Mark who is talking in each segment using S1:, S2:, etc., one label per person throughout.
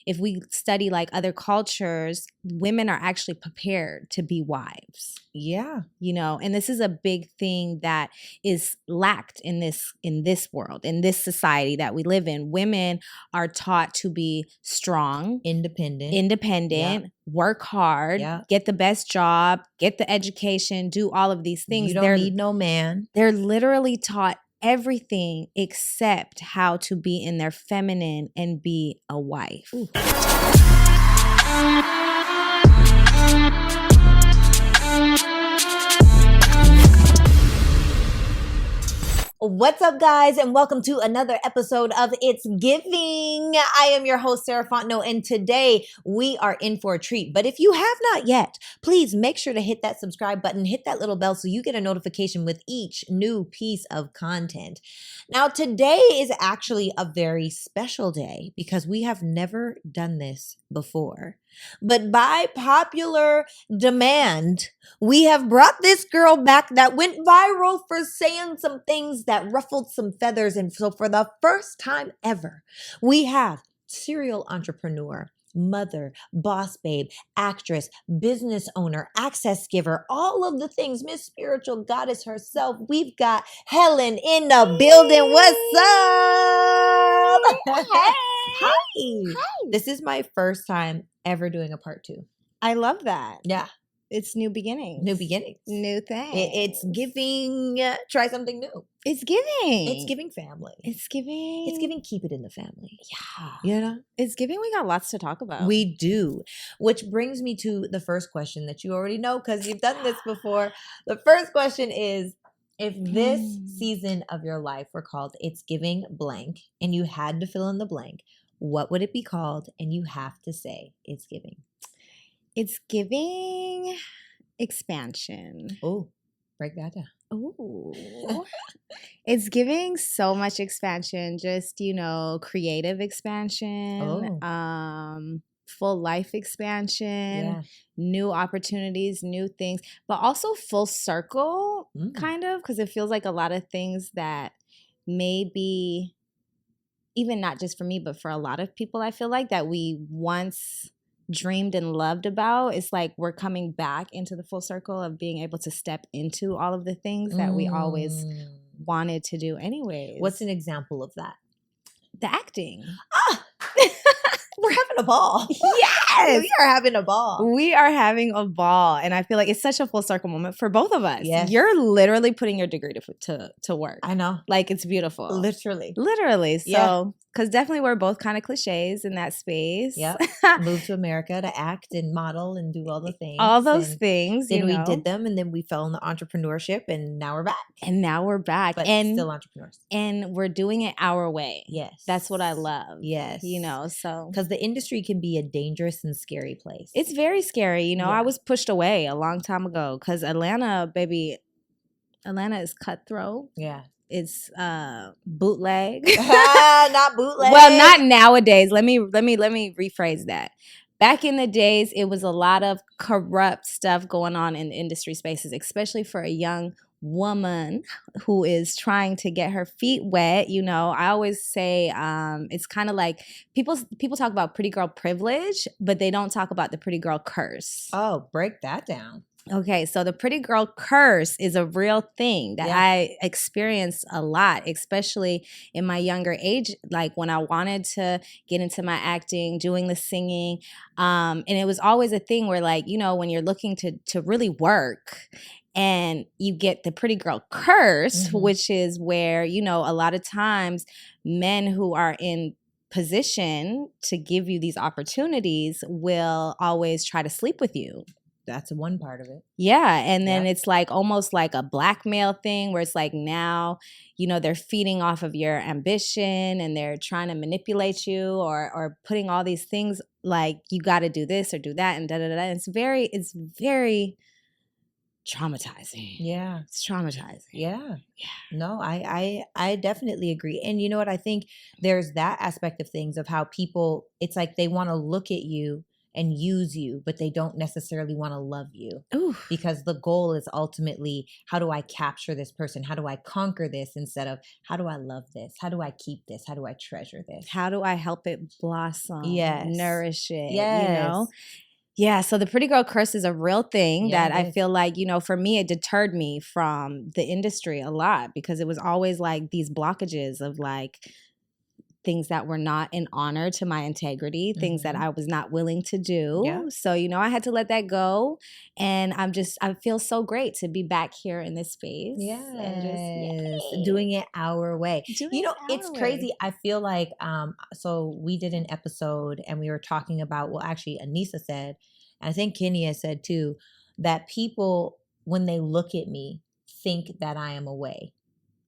S1: if we study like other cultures, women are actually prepared to be wives.
S2: Yeah.
S1: You know, and this is a big thing that is lacked in this world, in this society that we live in. Women are taught to be strong, independent, work hard, get the best job, get the education, do all of these things.
S2: You don't need no man.
S1: They're literally taught everything except how to be in their feminine and be a wife. Ooh.
S2: What's up, guys, and welcome to another episode of It's Giving. I am your host, Sarah Fontenot, and today we are in for a treat. But if you have not yet, please make sure to hit that subscribe button, hit that little bell so you get a notification with each new piece of content. Now, today is actually a very special day because we have never done this before. But by popular demand, we have brought this girl back that went viral for saying some things that ruffled some feathers. And so for the first time ever, we have serial entrepreneur, mother, boss babe, actress, business owner, access giver, all of the things, Miss Spiritual Goddess herself. We've got Helen in the building. What's up?
S1: Hey.
S2: Hi.
S1: Hi.
S2: This is my first time ever doing a part 2.
S1: I love that.
S2: Yeah.
S1: It's new beginnings.
S2: New beginnings.
S1: New things.
S2: It's giving, try something new.
S1: It's giving.
S2: It's giving family.
S1: It's giving.
S2: It's giving keep it in the family.
S1: Yeah.
S2: You know?
S1: It's giving. We got lots to talk about.
S2: We do. Which brings me to the first question that you already know because you've done this before. The first question is, if this season of your life were called It's Giving blank and you had to fill in the blank, what would it be called? And you have to say it's giving.
S1: It's giving expansion.
S2: Oh, break that down.
S1: Ooh. It's giving so much expansion, just, you know, creative expansion, full life expansion, new opportunities, new things, but also full circle kind of, because it feels like a lot of things that maybe even not just for me, but for a lot of people, I feel like that we once dreamed and loved about. It's like we're coming back into the full circle of being able to step into all of the things that we always wanted to do anyways.
S2: What's an example of that?
S1: The acting.
S2: We're having a ball.
S1: Yes!
S2: We are having a ball.
S1: We are having a ball. And I feel like it's such a full circle moment for both of us.
S2: Yes.
S1: You're literally putting your degree to work.
S2: I know.
S1: Like, it's beautiful.
S2: Literally.
S1: So, because definitely we're both kind of cliches in that space.
S2: Yep. Moved to America to act and model and do all the things.
S1: All those things.
S2: Then we did them and then we fell into entrepreneurship and now we're back. But still entrepreneurs.
S1: And we're doing it our way.
S2: Yes.
S1: That's what I love.
S2: Yes.
S1: You know, so.
S2: Because the industry can be a dangerous and scary place.
S1: It's very scary. You know, I was pushed away a long time ago because Atlanta is cutthroat.
S2: Yeah.
S1: It's bootleg.
S2: Not bootleg.
S1: Well, not nowadays. Let me rephrase that. Back in the days, it was a lot of corrupt stuff going on in industry spaces, especially for a young woman who is trying to get her feet wet. You know, I always say it's kind of like people talk about pretty girl privilege, but they don't talk about the pretty girl curse.
S2: Oh, break that down.
S1: Okay, so the pretty girl curse is a real thing that I experienced a lot, especially in my younger age, like when I wanted to get into my acting, doing the singing. And it was always a thing where, like, you know, when you're looking to really work and you get the pretty girl curse, which is where, you know, a lot of times men who are in position to give you these opportunities will always try to sleep with you.
S2: That's one part of it.
S1: Yeah. And then it's like almost like a blackmail thing where it's like now, you know, they're feeding off of your ambition and they're trying to manipulate you or putting all these things like you got to do this or do that and da-da-da. It's very traumatizing.
S2: Yeah.
S1: It's traumatizing.
S2: Yeah. No, I definitely agree. And you know what? I think there's that aspect of things of how people, it's like they want to look at you and use you, but they don't necessarily want to love you.
S1: Ooh.
S2: Because the goal is ultimately, how do I capture this person? How do I conquer this, instead of how do I love this? How do I keep this? How do I treasure this?
S1: How do I help it blossom?
S2: Yes.
S1: Nourish it,
S2: Yes.
S1: you know? Yeah, so the pretty girl curse is a real thing that I feel like, you know, for me, it deterred me from the industry a lot, because it was always like these blockages of like things that were not in honor to my integrity, things that I was not willing to do.
S2: Yeah.
S1: So, you know, I had to let that go. And I feel so great to be back here in this space.
S2: Yes.
S1: And just
S2: doing it our way. You know, it's crazy. I feel like, so we did an episode and we were talking about, well, actually Anissa said, and I think Kenya said too, that people, when they look at me, think that I am away,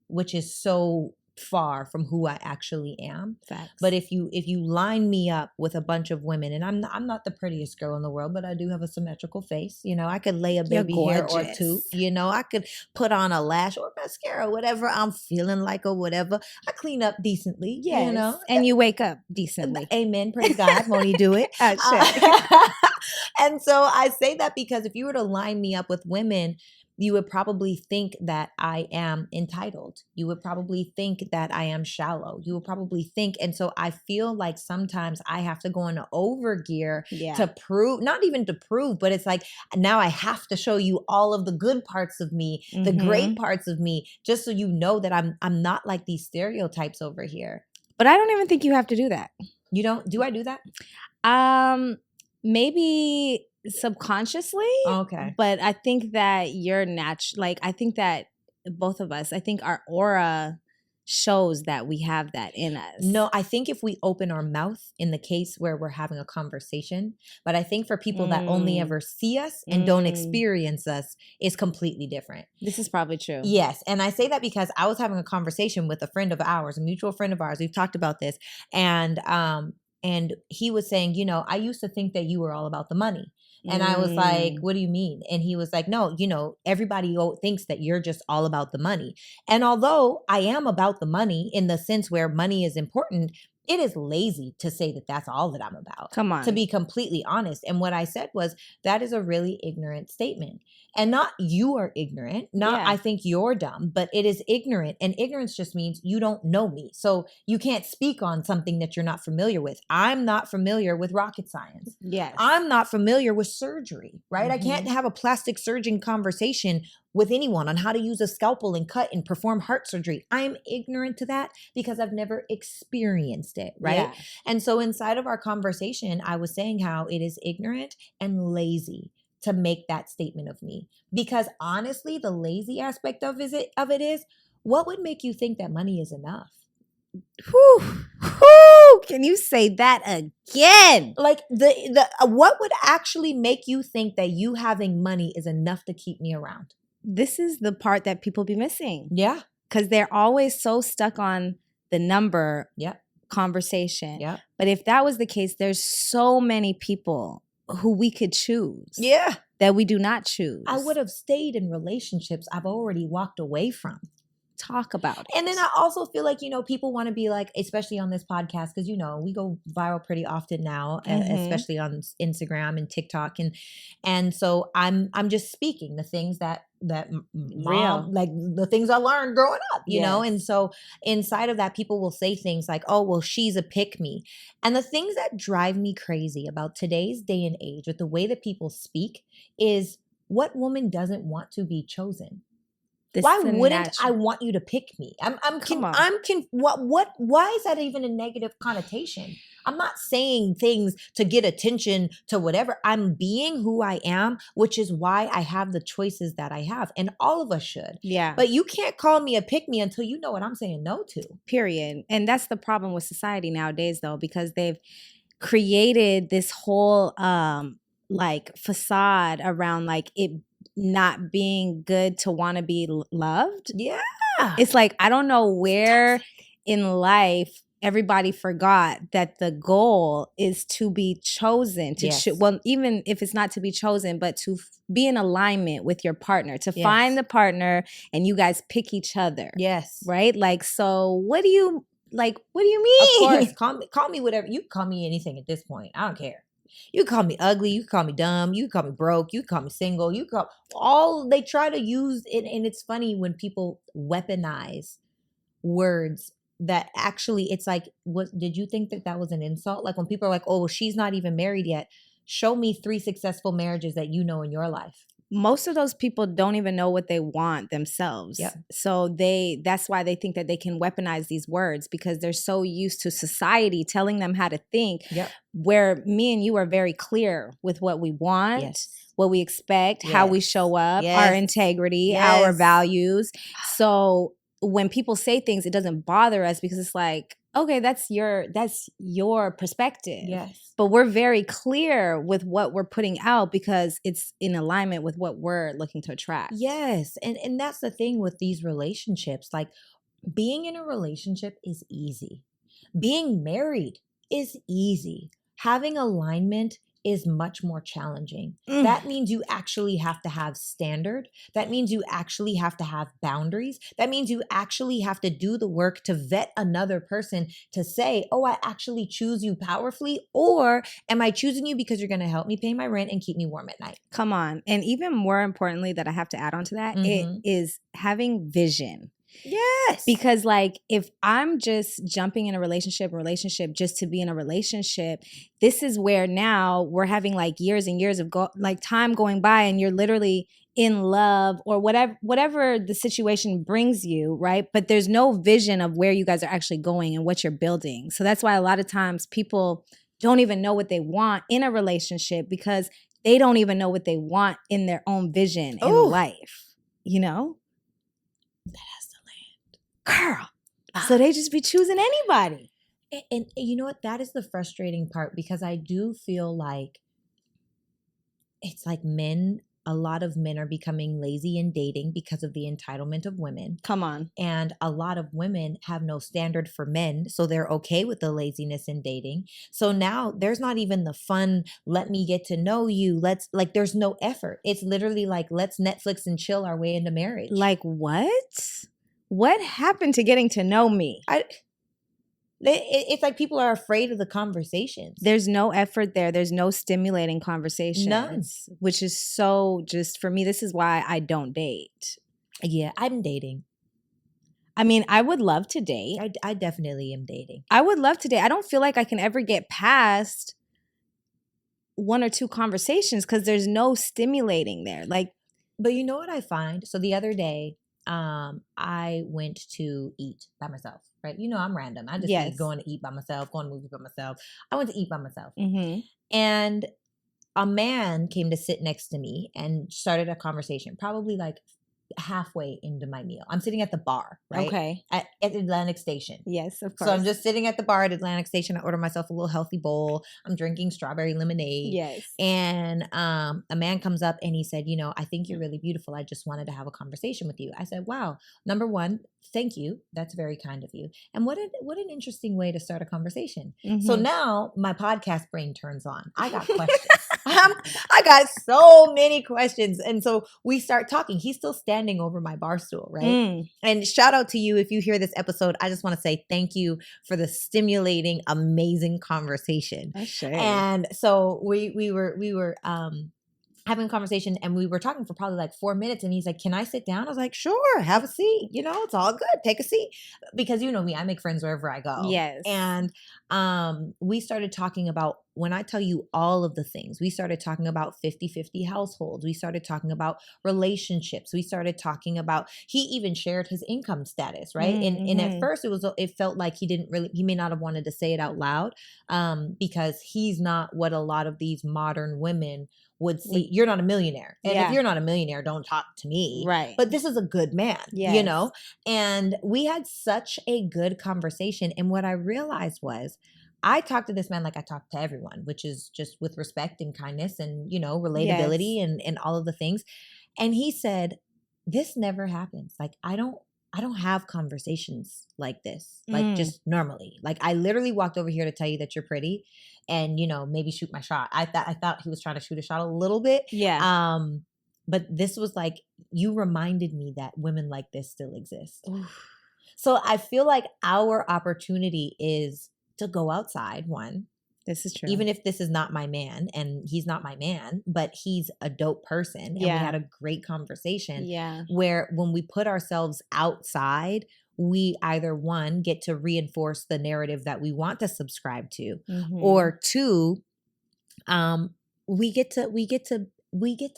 S2: which is so far from who I actually am.
S1: Facts.
S2: But if you line me up with a bunch of women, and I'm not the prettiest girl in the world, but I do have a symmetrical face. You know, I could lay a baby hair or two. You know, I could put on a lash or mascara, whatever I'm feeling like or whatever. I clean up decently.
S1: Yes.
S2: You know,
S1: and you wake up decently.
S2: Amen. Praise God. Won't he do it? And so I say that because if you were to line me up with women, you would probably think that I am entitled. You would probably think that I am shallow. You would probably think. And so I feel like sometimes I have to go into overgear to prove, not even to prove, but it's like, now I have to show you all of the good parts of me, the great parts of me, just so you know that I'm not like these stereotypes over here.
S1: But I don't even think you have to do that.
S2: You don't? Do I do that?
S1: Maybe subconsciously.
S2: Okay.
S1: But I think that you're natural. Like, I think that both of us, I think our aura shows that we have that in us.
S2: No, I think if we open our mouth in the case where we're having a conversation, but I think for people that only ever see us and don't experience us, is completely different.
S1: This is probably true.
S2: Yes. And I say that because I was having a conversation with a friend of ours, a mutual friend of ours. We've talked about this. And he was saying, you know, I used to think that you were all about the money. And I was like, what do you mean? And he was like, no, you know, everybody thinks that you're just all about the money. And although I am about the money in the sense where money is important, it is lazy to say that that's all that I'm about.
S1: Come on.
S2: To be completely honest. And what I said was, that is a really ignorant statement. And not you are ignorant, not I think you're dumb, but it is ignorant. And ignorance just means you don't know me. So you can't speak on something that you're not familiar with. I'm not familiar with rocket science.
S1: Yes.
S2: I'm not familiar with surgery, right? I can't have a plastic surgeon conversation with anyone on how to use a scalpel and cut and perform heart surgery. I'm ignorant to that because I've never experienced it, right?
S1: Yeah.
S2: And so inside of our conversation, I was saying how it is ignorant and lazy to make that statement of me. Because honestly, the lazy aspect of it is, what would make you think that money is enough?
S1: Whew. Whew. Can you say that again?
S2: Like the what would actually make you think that you having money is enough to keep me around?
S1: This is the part that people be missing.
S2: Yeah.
S1: Because they're always so stuck on the number conversation.
S2: Yeah.
S1: But if that was the case, there's so many people who we could choose.
S2: Yeah.
S1: That we do not choose.
S2: I would have stayed in relationships I've already walked away from.
S1: Talk about it.
S2: And then I also feel like, you know, people want to be like, especially on this podcast, because, you know, we go viral pretty often now, especially on Instagram and TikTok. And so I'm just speaking the things that mom, like the things I learned growing up, you know? And so inside of that, people will say things like, oh, well, she's a pick me. And the things that drive me crazy about today's day and age with the way that people speak is, what woman doesn't want to be chosen? Why wouldn't I want you to pick me? Why is that even a negative connotation? I'm not saying things to get attention to whatever. I'm being who I am, which is why I have the choices that I have. And all of us should.
S1: Yeah.
S2: But you can't call me a pick me until you know what I'm saying no to.
S1: Period. And that's the problem with society nowadays, though, because they've created this whole like facade around like it not being good to want to be loved.
S2: Yeah.
S1: It's like, I don't know where in life everybody forgot that the goal is to be chosen, to well, even if it's not to be chosen, but to be in alignment with your partner, to find the partner and you guys pick each other.
S2: Yes.
S1: Right? Like, so what do you mean?
S2: Of course, call me whatever. You can call me anything at this point. I don't care. You can call me ugly, you can call me dumb, you can call me broke, you can call me single, you can call all they try to use it. And it's funny when people weaponize words that actually it's like, what did you think that was an insult? Like when people are like, oh, she's not even married yet. Show me 3 successful marriages that you know in your life.
S1: Most of those people don't even know what they want themselves.
S2: Yep.
S1: So that's why they think that they can weaponize these words, because they're so used to society telling them how to think.
S2: Yep.
S1: Where me and you are very clear with what we want,
S2: Yes.
S1: what we expect, how we show up, our integrity, our values. So when people say things, it doesn't bother us because it's like, okay, that's your perspective.
S2: Yes.
S1: But we're very clear with what we're putting out because it's in alignment with what we're looking to attract.
S2: Yes. And that's the thing with these relationships. Like being in a relationship is easy. Being married is easy. Having alignment is much more challenging. That means you actually have to have standard. That means you actually have to have boundaries. That means you actually have to do the work to vet another person to say, oh, I actually choose you powerfully, or am I choosing you because you're going to help me pay my rent and keep me warm at night?
S1: Come on. And even more importantly that I have to add on to that, it is having vision.
S2: Yes.
S1: Because like if I'm just jumping in a relationship just to be in a relationship, this is where now we're having like years and years of time going by and you're literally in love or whatever the situation brings you, right? But there's no vision of where you guys are actually going and what you're building. So that's why a lot of times people don't even know what they want in a relationship because they don't even know what they want in their own vision in life, you know?
S2: That has to land.
S1: Girl. So they just be choosing anybody.
S2: And you know what? That is the frustrating part because I do feel like it's like a lot of men are becoming lazy in dating because of the entitlement of women.
S1: Come on.
S2: And a lot of women have no standard for men, so they're okay with the laziness in dating. So now there's not even the fun, let me get to know you. There's no effort. It's literally like, let's Netflix and chill our way into marriage.
S1: Like what? What happened to getting to know me?
S2: It's like people are afraid of the conversations.
S1: There's no effort there. There's no stimulating conversations.
S2: None.
S1: Which is so just, for me, this is why I don't date.
S2: Yeah, I'm dating.
S1: I mean, I would love to date.
S2: I definitely am dating.
S1: I would love to date. I don't feel like I can ever get past 1 or 2 conversations because there's no stimulating there.
S2: But you know what I find? So the other day, I went to eat by myself, right? You know, I'm random. I just like going to eat by myself, going to movies by myself. I went to eat by myself.
S1: Mm-hmm.
S2: And a man came to sit next to me and started a conversation, probably like halfway into my meal. I'm sitting at the bar, right?
S1: Okay.
S2: At Atlantic Station.
S1: Yes, of course.
S2: So I'm just sitting at the bar at Atlantic Station. I order myself a little healthy bowl. I'm drinking strawberry lemonade.
S1: Yes.
S2: And a man comes up and he said, you know, I think you're really beautiful. I just wanted to have a conversation with you. I said, wow, number one, thank you. That's very kind of you. And what an interesting way to start a conversation. Mm-hmm. So now my podcast brain turns on. I got questions. I got so many questions. And so we start talking. He's still standing over my bar stool, right? And shout out to you if you hear this episode. I just want to say thank you for the stimulating, amazing conversation. And so we were having a conversation and we were talking for probably like 4 minutes and he's like, can I sit down? I was like, sure, have a seat. You know, it's all good. Take a seat. Because you know me, I make friends wherever I go.
S1: Yes.
S2: And we started talking about, when I tell you all of the things, we started talking about 50-50 households. We started talking about relationships. We started talking about, he even shared his income status, right? Mm-hmm. And at first it felt like he may not have wanted to say it out loud because he's not what a lot of these modern women would see. You're not a millionaire. And if you're not a millionaire, don't talk to me.
S1: Right.
S2: But this is a good man, you know? And we had such a good conversation. And what I realized was, I talk to this man like I talk to everyone, which is just with respect and kindness and, you know, relatability and all of the things. And he said, this never happens. Like, I don't have conversations like this, like just normally. Like I literally walked over here to tell you that you're pretty and, you know, maybe shoot my shot. I thought he was trying to shoot a shot a little bit.
S1: Yeah.
S2: But this was like, you reminded me that women like this still exist. Oof. So I feel like our opportunity is to go outside, one,
S1: This is true.
S2: Even if this is not my man and he's not my man, but he's a dope person. And we had a great conversation.
S1: Yeah.
S2: Where when we put ourselves outside, we either one, get to reinforce the narrative that we want to subscribe to, or two, we get to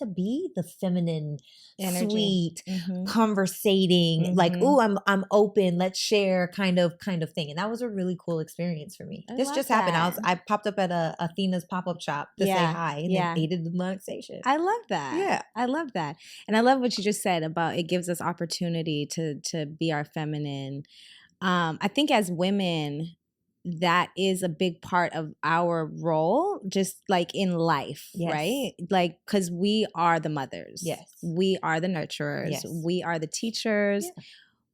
S2: be the feminine, energy. Sweet, conversating, like, ooh, I'm open, let's share kind of thing. And that was a really cool experience for me. This just happened. I popped up at Athena's pop-up shop to say hi and then ate at the Atlantic Station.
S1: I love that.
S2: Yeah.
S1: I love that. And I love what you just said about it gives us opportunity to be our feminine. I think as women, that is a big part of our role, just like in life, right? Like, because we are the mothers.
S2: Yes.
S1: We are the nurturers.
S2: Yes.
S1: We are the teachers. Yeah.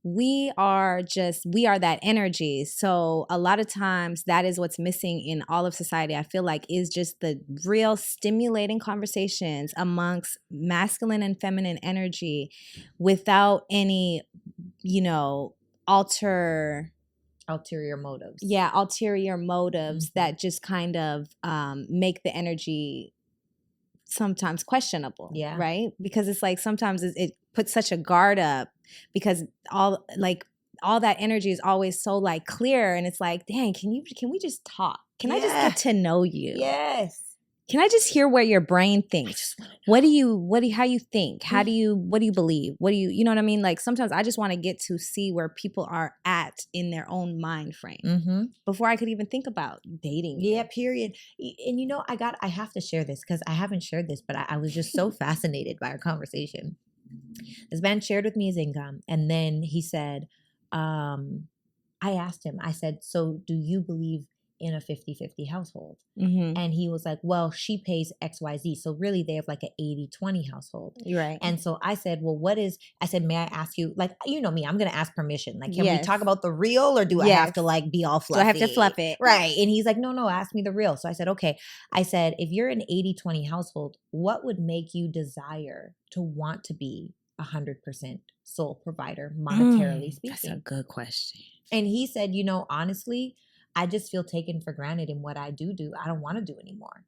S1: We are that energy. So a lot of times that is what's missing in all of society, I feel like, is just the real stimulating conversations amongst masculine and feminine energy without any,
S2: ulterior motives.
S1: Yeah, ulterior motives that just kind of make the energy sometimes questionable. Yeah. Right? Because it's like sometimes it puts such a guard up because all that energy is always so like clear, and it's like, dang, can we just talk? Can I just get to know you?
S2: Yes.
S1: Can I just hear what your brain thinks? How you think? What do you believe? You know what I mean? Like sometimes I just want to get to see where people are at in their own mind frame before I could even think about dating.
S2: Yeah, period. And I have to share this because I haven't shared this, but I was just so fascinated by our conversation. This man shared with me his income, and then he said, I asked him, I said, so do you believe in a 50-50 household? And he was like, well, she pays XYZ. So really they have like an 80-20 household.
S1: Right.
S2: And so I said, well, I said, may I ask you, like, you know me, I'm going to ask permission. Like, can we talk about the real, or do I have to like be all fluffy?
S1: Do I have to fluff it?
S2: Right. And he's like, no, ask me the real. So I said, okay. I said, if you're an 80-20 household, what would make you desire to want to be 100% sole provider, monetarily speaking?
S1: That's a good question.
S2: And he said, honestly, I just feel taken for granted in what I do. I don't want to do anymore.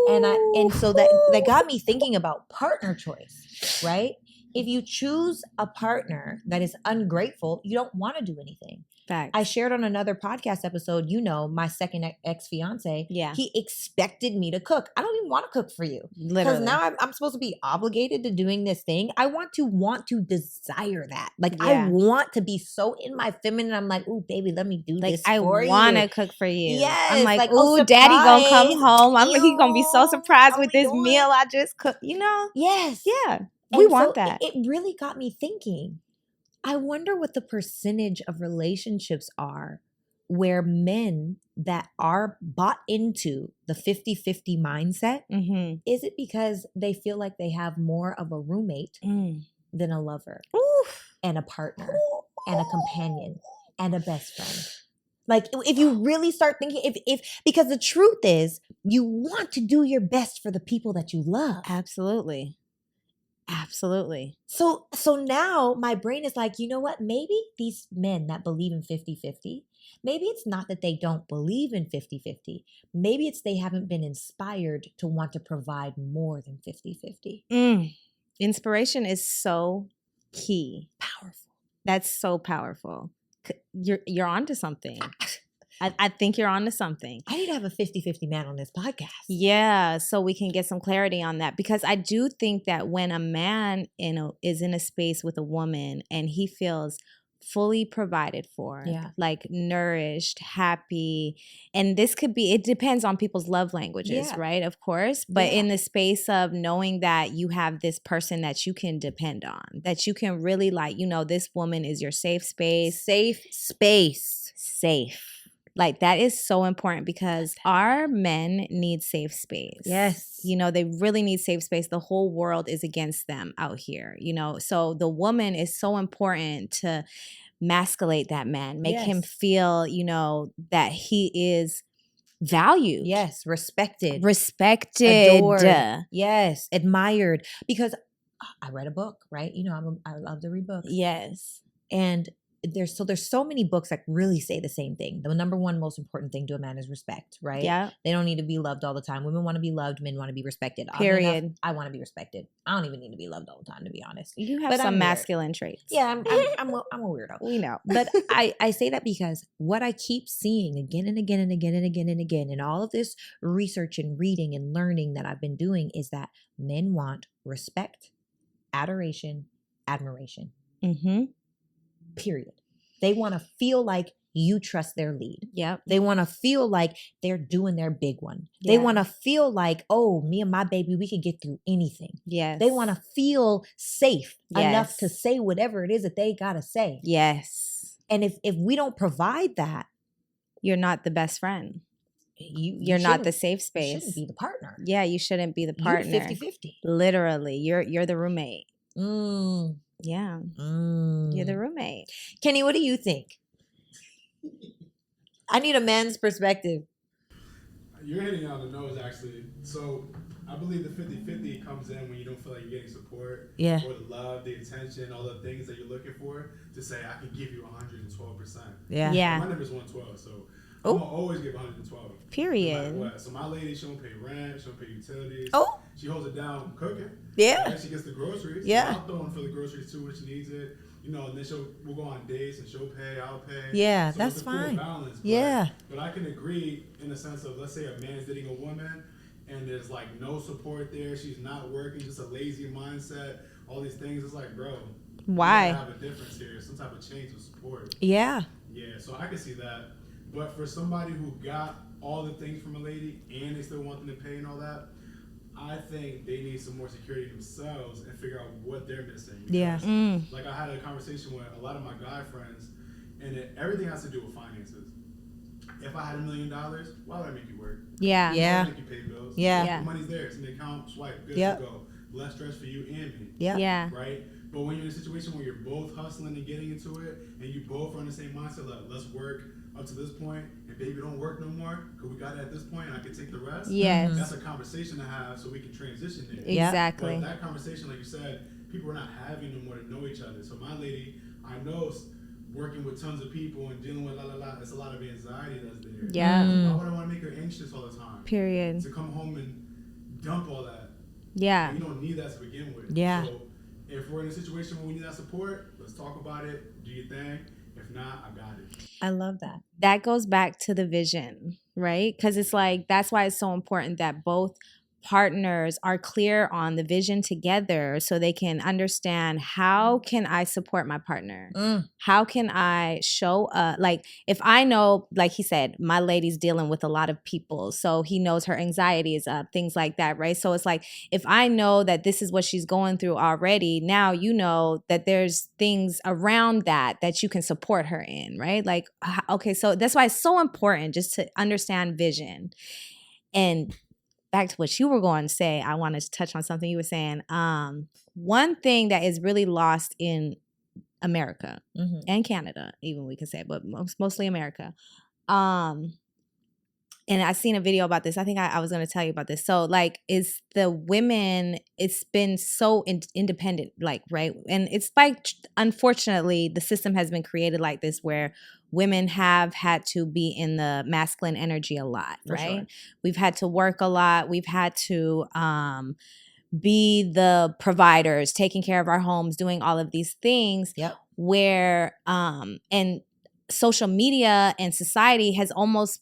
S2: And so that got me thinking about partner choice, right? If you choose a partner that is ungrateful, you don't want to do anything.
S1: Facts.
S2: I shared on another podcast episode, my second ex-fiance, he expected me to cook. I don't even want to cook for you. Because now I'm supposed to be obligated to doing this thing. I want to desire that. Like, I want to be so in my feminine. I'm like, ooh, baby, let me do this for you.
S1: I want to cook for you.
S2: Yes.
S1: I'm like, ooh, daddy gonna come home. He's gonna be so surprised with this meal I just cooked,
S2: Yes.
S1: Yeah. We want that.
S2: It really got me thinking. I wonder what the percentage of relationships are where men that are bought into the 50-50 mindset, is it because they feel like they have more of a roommate than a lover and a partner and a companion and a best friend? Like, if you really start thinking, because the truth is, you want to do your best for the people that you love.
S1: Absolutely.
S2: So now my brain is like, you know what? Maybe these men that believe in 50-50, maybe it's not that they don't believe in 50-50. Maybe it's they haven't been inspired to want to provide more than 50-50.
S1: Inspiration is so key.
S2: Powerful.
S1: That's so powerful. You're onto something. I think you're onto something.
S2: I need to have a 50-50 man on this podcast.
S1: Yeah, so we can get some clarity on that. Because I do think that when a man is in a space with a woman and he feels fully provided for, like nourished, happy, and this could be, it depends on people's love languages, right? Of course. But in the space of knowing that you have this person that you can depend on, that you can really like, this woman is your safe space. Safe. Like, that is so important because our men need safe space.
S2: Yes.
S1: They really need safe space. The whole world is against them out here, So the woman is so important to masculate that man, make him feel, that he is valued.
S2: Yes. Respected.
S1: Adored.
S2: Yes. Admired. Because I read a book, right? I love to read books.
S1: Yes.
S2: And there's so many books that really say the same thing. The number one most important thing to a man is respect, right?
S1: Yeah.
S2: They don't need to be loved all the time. Women want to be loved. Men want to be respected.
S1: Period.
S2: Enough, I want to be respected. I don't even need to be loved all the time, to be honest.
S1: You have some masculine traits.
S2: Yeah, I'm a weirdo.
S1: We know.
S2: But I say that because what I keep seeing again and again and again and again and again in all of this research and reading and learning that I've been doing is that men want respect, adoration, admiration.
S1: Mm-hmm.
S2: Period. They want to feel like you trust their lead.
S1: Yep.
S2: They want to feel like they're doing their big one. They want to feel like, oh, me and my baby, we could get through anything.
S1: Yes.
S2: They want to feel safe enough to say whatever it is that they got to say.
S1: Yes.
S2: And if we don't provide that,
S1: you're not the best friend. You're not the safe space.
S2: You shouldn't be the partner.
S1: Yeah, you shouldn't be the partner.
S2: You're 50-50.
S1: Literally, you're the roommate. Yeah. You're the roommate.
S2: Kenny, what do you think? I need a man's perspective.
S3: You're hitting on the nose, actually. So I believe the 50-50 comes in when you don't feel like you're getting support, or the love, the attention, all the things that you're looking for to say, I can give you 112%.
S1: Yeah.
S3: My number's 112, so I'm going to always give 112.
S1: Period.
S3: No what. So my lady, she don't pay rent, she don't pay utilities. She holds it down cooking.
S2: Yeah.
S3: And she gets the groceries.
S2: Yeah.
S3: So I'll throw in for the groceries too when she needs it. You know, and then we'll go on dates and she'll pay, I'll pay.
S2: Yeah,
S3: so
S2: that's
S3: it's a cool
S2: fine.
S3: balance, but I can agree in the sense of, let's say a man's dating a woman and there's like no support there. She's not working, just a lazy mindset, all these things. It's like, bro,
S1: why?
S3: You have a difference here, some type of change of support.
S2: Yeah.
S3: Yeah, so I can see that. But for somebody who got all the things from a lady and they still want them to pay and all that, I think they need some more security themselves and figure out what they're missing. Because, like I had a conversation with a lot of my guy friends, and everything has to do with finances. If I had $1 million, why would I make you work?
S1: Yeah.
S3: Why would I make you pay bills?
S2: Yeah.
S3: The money's there. It's in the account, swipe, good to go. Less stress for you and me.
S1: Yeah.
S3: Right? But when you're in a situation where you're both hustling and getting into it, and you both are on the same mindset, like, let's work up to this point, and baby, don't work no more, because we got it at this point, and I can take the rest.
S1: Yes.
S3: That's a conversation to have so we can transition there.
S1: Exactly.
S3: But that conversation, like you said, people are not having no more to know each other. So my lady, I know, working with tons of people and dealing with it's a lot of anxiety that's there.
S1: Yeah.
S3: So why would I want to make her anxious all the time?
S1: Period.
S3: To come home and dump all that.
S1: Yeah.
S3: And you don't need that to begin with.
S2: Yeah.
S3: So if we're in a situation where we need that support, let's talk about it, do your thing. If not, I got it.
S2: I love that.
S1: That goes back to the vision, right? Because it's like, that's why it's so important that both partners are clear on the vision together so they can understand, how can I support my partner? How can I show up? Like, if I know, like he said, my lady's dealing with a lot of people, so he knows her anxiety is up, things like that, right? So it's like, if I know that this is what she's going through already, now you know that there's things around that you can support her in, right? Like, okay, so that's why it's so important just to understand vision. And back to what you were going to say, I wanted to touch on something you were saying. One thing that is really lost in America and Canada, even we can say, but mostly America. And I seen a video about this. I think I was going to tell you about this. So like, is the women, it's been so independent, like, right? And it's like, unfortunately, the system has been created like this where women have had to be in the masculine energy a lot, right? Sure. We've had to work a lot. We've had to be the providers, taking care of our homes, doing all of these things.
S2: Yep.
S1: Where, and social media and society has almost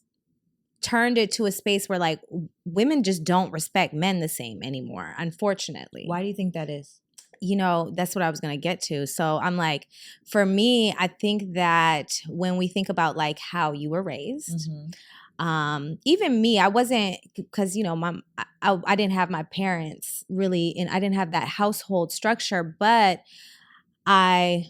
S1: turned it to a space where like women just don't respect men the same anymore, unfortunately.
S2: Why do you think that is?
S1: You know, that's what I was going to get to. So I'm like, for me, I think that when we think about like how you were raised, even me, I wasn't, because, you know, I didn't have my parents really, and I didn't have that household structure, but I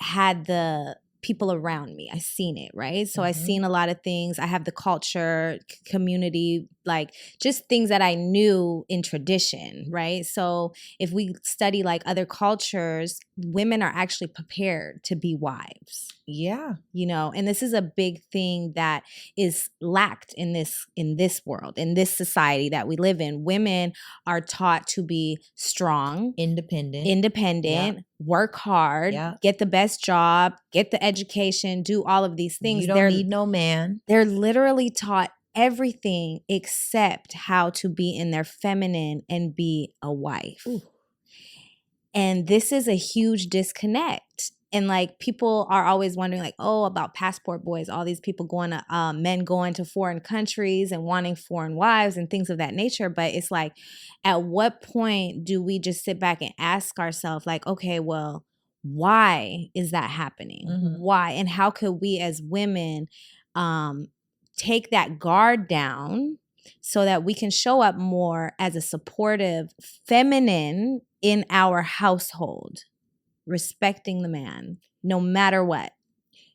S1: had the people around me. I seen it, right? So I seen a lot of things. I have the culture, community, like just things that I knew in tradition, right? So if we study like other cultures, women are actually prepared to be wives.
S2: Yeah.
S1: You know, and this is a big thing that is lacked in this world, in this society that we live in. Women are taught to be strong, independent, work hard, get the best job, get the education, do all of these things.
S2: You don't need no man.
S1: They're literally taught everything except how to be in their feminine and be a wife.
S2: Ooh.
S1: And this is a huge disconnect. And like people are always wondering like, oh, about passport boys, all these people going to men going to foreign countries and wanting foreign wives and things of that nature. But it's like, at what point do we just sit back and ask ourselves like, okay, well, why is that happening?
S2: Mm-hmm.
S1: Why? And how could we as women take that guard down so that we can show up more as a supportive feminine in our household, respecting the man no matter what?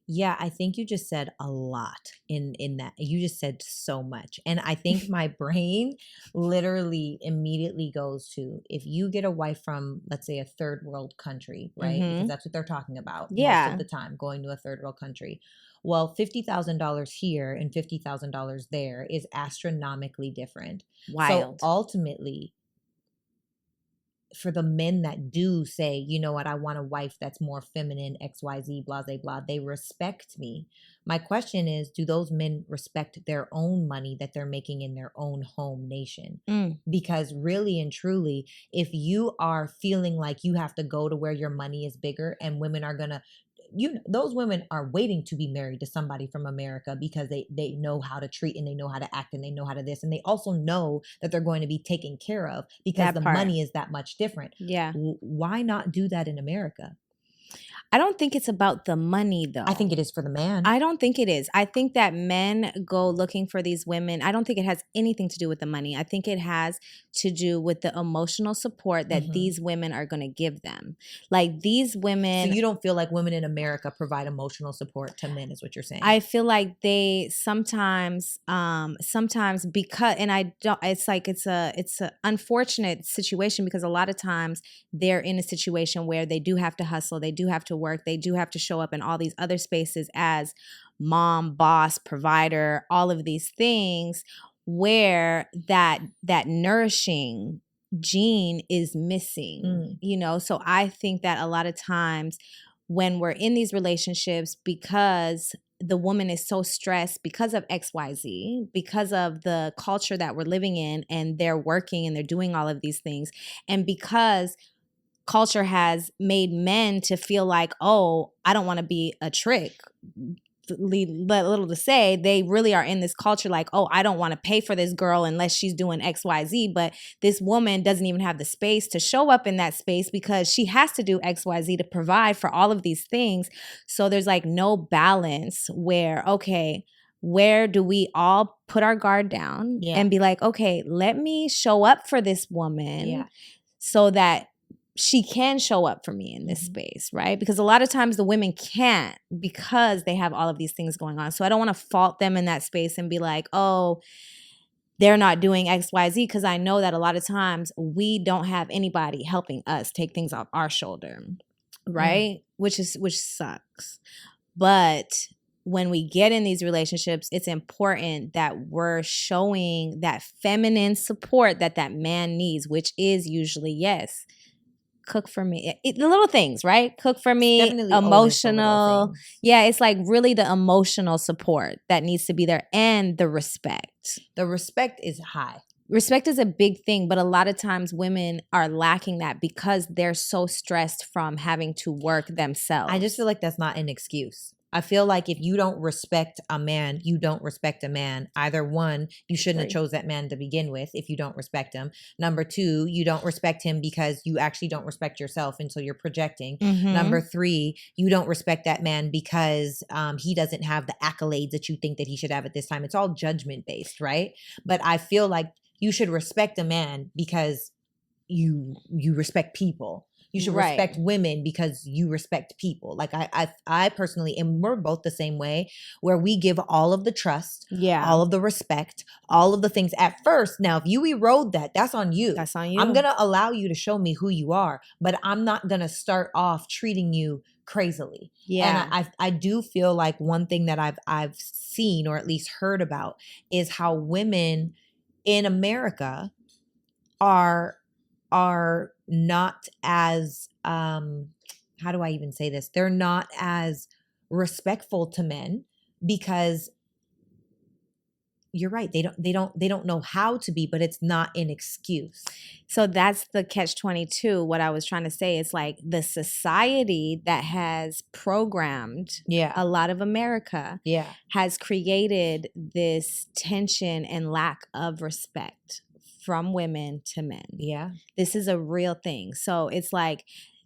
S2: Yeah, I think you just said a lot in that. You just said so much. And I think my brain literally immediately goes to, if you get a wife from, let's say, a third world country, right?
S1: Mm-hmm.
S2: Because that's what they're talking about
S1: Yeah.
S2: most of the time, going to a third world country. Well, $50,000 here and $50,000 there is astronomically different.
S1: Wild.
S2: So ultimately, for the men that do say, you know what, I want a wife that's more feminine, XYZ, blah, blah, blah, they respect me. My question is, do those men respect their own money that they're making in their own home nation? Because really and truly, if you are feeling like you have to go to where your money is bigger and women are going to, those women are waiting to be married to somebody from America because they know how to treat and they know how to act and they know how to this. And they also know that they're going to be taken care of because the money is that much different.
S1: Yeah.
S2: Why not do that in America?
S1: I don't think it's about the money, though.
S2: I think it is for the man.
S1: I don't think it is. I think that men go looking for these women. I don't think it has anything to do with the money. I think it has to do with the emotional support that these women are going to give them. Like these women.
S2: So you don't feel like women in America provide emotional support to men, is what you're saying?
S1: I feel like they sometimes because, and I don't, it's like, it's a unfortunate situation because a lot of times they're in a situation where they do have to hustle. They do have to work. They do have to show up in all these other spaces as mom, boss, provider, all of these things where that nourishing gene is missing, you know? So I think that a lot of times when we're in these relationships, because the woman is so stressed because of XYZ, because of the culture that we're living in, and they're working and they're doing all of these things, and because culture has made men to feel like, oh, I don't want to be a trick. Little to say, they really are in this culture like, oh, I don't want to pay for this girl unless she's doing XYZ. But this woman doesn't even have the space to show up in that space because she has to do XYZ to provide for all of these things. So there's like no balance where, okay, where do we all put our guard down and be like, okay, let me show up for this woman so that she can show up for me in this space, right? Because a lot of times the women can't because they have all of these things going on. So I don't want to fault them in that space and be like, oh, they're not doing XYZ, because I know that a lot of times we don't have anybody helping us take things off our shoulder, right? Which sucks. But when we get in these relationships, it's important that we're showing that feminine support that man needs, which is usually, yes, cook for me. The little things, right? Cook for me,
S2: definitely
S1: emotional. Yeah, it's like really the emotional support that needs to be there, and the respect.
S2: The respect is high.
S1: Respect is a big thing, but a lot of times women are lacking that because they're so stressed from having to work themselves.
S2: I just feel like that's not an excuse. I feel like if you don't respect a man, you don't respect a man. Either one, you shouldn't have chose that man to begin with if you don't respect him. Number two, you don't respect him because you actually don't respect yourself, and so you're projecting. Number three, you don't respect that man because he doesn't have the accolades that you think that he should have at this time. It's all judgment based, right? But I feel like you should respect a man because you respect people. You should respect women because you respect people. Like I personally, and we're both the same way, where we give all of the trust, all of the respect, all of the things at first. Now, if you erode that, that's on you.
S1: That's on you.
S2: I'm going to allow you to show me who you are, but I'm not going to start off treating you crazily.
S1: Yeah.
S2: And I do feel like one thing that I've seen, or at least heard about, is how women in America are not as how do I even say this? They're not as respectful to men because you're right. They don't know how to be, but it's not an excuse.
S1: So that's the catch-22. What I was trying to say is like the society that has programmed a lot of America has created this tension and lack of respect from women to men.
S2: Yeah.
S1: This is a real thing. So it's like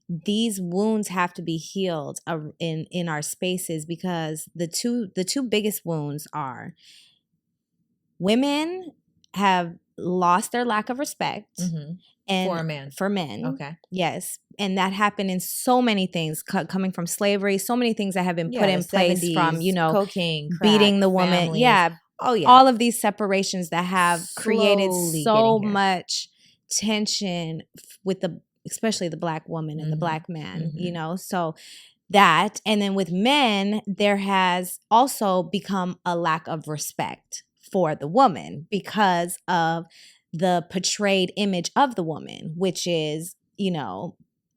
S1: these wounds have to be healed in our spaces, because the two biggest wounds are women have lost their lack of respect and for men.
S2: Okay.
S1: Yes. And that happened in so many things coming from slavery, so many things that have been put in place
S2: 70s,
S1: from,
S2: cocaine, crack,
S1: beating the woman.
S2: families.
S1: Yeah.
S2: Oh yeah.
S1: All of these separations that have created
S2: Slowly
S1: so
S2: getting here.
S1: much tension with especially the Black woman and the Black man, so that, and then with men, there has also become a lack of respect for the woman because of the portrayed image of the woman, which is,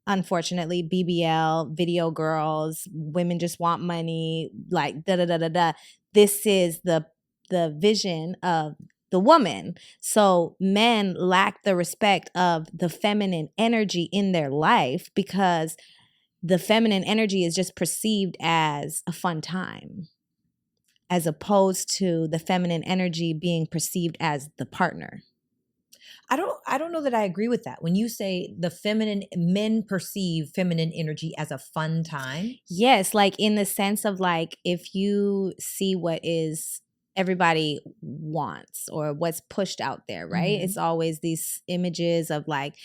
S1: unfortunately, BBL, video girls, women just want money, like da-da-da-da-da. This is the vision of the woman. So men lack the respect of the feminine energy in their life because the feminine energy is just perceived as a fun time, as opposed to the feminine energy being perceived as the partner.
S2: I don't know that I agree with that. When you say men perceive feminine energy as a fun time.
S1: Yes, like in the sense of like, if you see what is everybody wants or what's pushed out there, right? It's always these images of like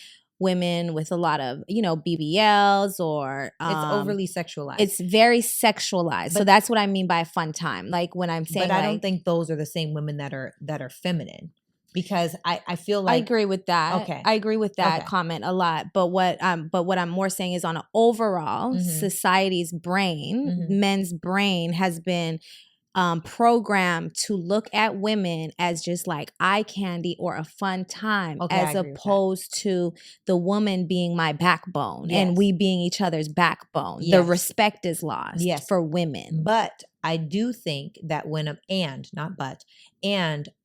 S1: women with a lot of, BBLs, or
S2: it's overly sexualized.
S1: It's very sexualized. So that's what I mean by a fun time. Like when I'm saying,
S2: but I don't think those are the same women that are feminine, because I feel like
S1: I agree with that.
S2: Okay.
S1: I agree with that comment a lot. But what I'm more saying is, on an overall society's brain, men's brain has been programmed to look at women as just like eye candy or a fun time, as opposed to the woman being my backbone and we being each other's backbone. The respect is lost for women.
S2: But I do think that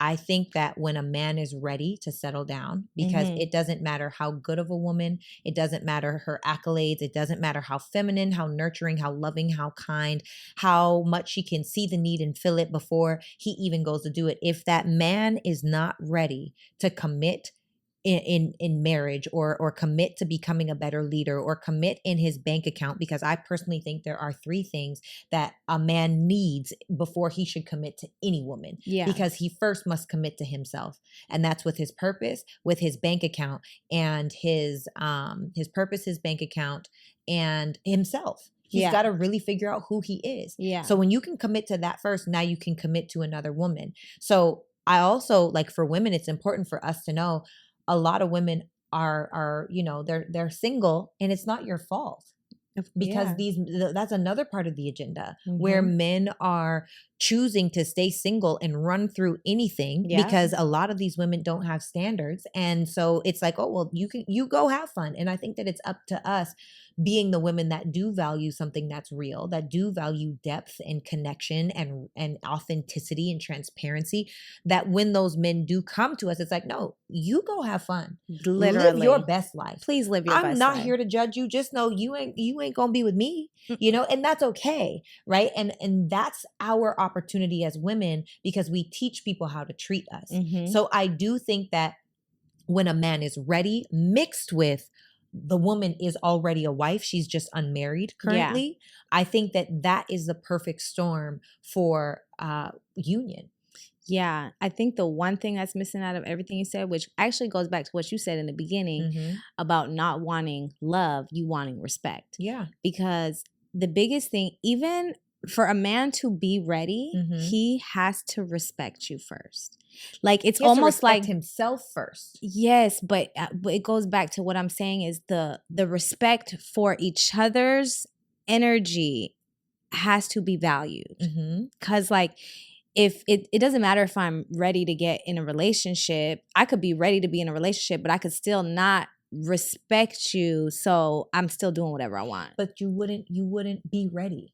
S2: I think that when a man is ready to settle down, because it doesn't matter how good of a woman, it doesn't matter her accolades, it doesn't matter how feminine, how nurturing, how loving, how kind, how much she can see the need and feel it before he even goes to do it. If that man is not ready to commit in marriage, or commit to becoming a better leader, or commit in his bank account, because I personally think there are 3 things that a man needs before he should commit to any woman.
S1: Yeah.
S2: Because he first must commit to himself, and that's with his purpose, with his bank account, and his purpose, his bank account, and himself. He's got to really figure out who he is.
S1: Yeah.
S2: So when you can commit to that first, now you can commit to another woman. So I also, like, for women, it's important for us to know a lot of women are they're single, and it's not your fault, because that's another part of the agenda where men are choosing to stay single and run through anything because a lot of these women don't have standards. And so it's like, oh, well, you go have fun. And I think that it's up to us, being the women that do value something that's real, that do value depth and connection and authenticity and transparency, that when those men do come to us, it's like, no, you go have fun.
S1: Literally.
S2: Live your best life.
S1: Please live your best life.
S2: I'm not here to judge you. Just know you ain't gonna be with me, and that's okay. Right. And that's our opportunity as women, because we teach people how to treat us. So I do think that when a man is ready, mixed with the woman is already a wife, she's just unmarried currently, I think that is the perfect storm for union.
S1: Yeah, I think the one thing that's missing out of everything you said, which actually goes back to what you said in the beginning about not wanting love, you wanting respect.
S2: Yeah.
S1: Because the biggest thing, even for a man to be ready, he has to respect you first. Like it's almost like
S2: himself first.
S1: Yes, but it goes back to what I'm saying is the respect for each other's energy has to be valued. Because like if it doesn't matter if I'm ready to get in a relationship, I could be ready to be in a relationship, but I could still not respect you, so I'm still doing whatever I want.
S2: But you wouldn't be ready.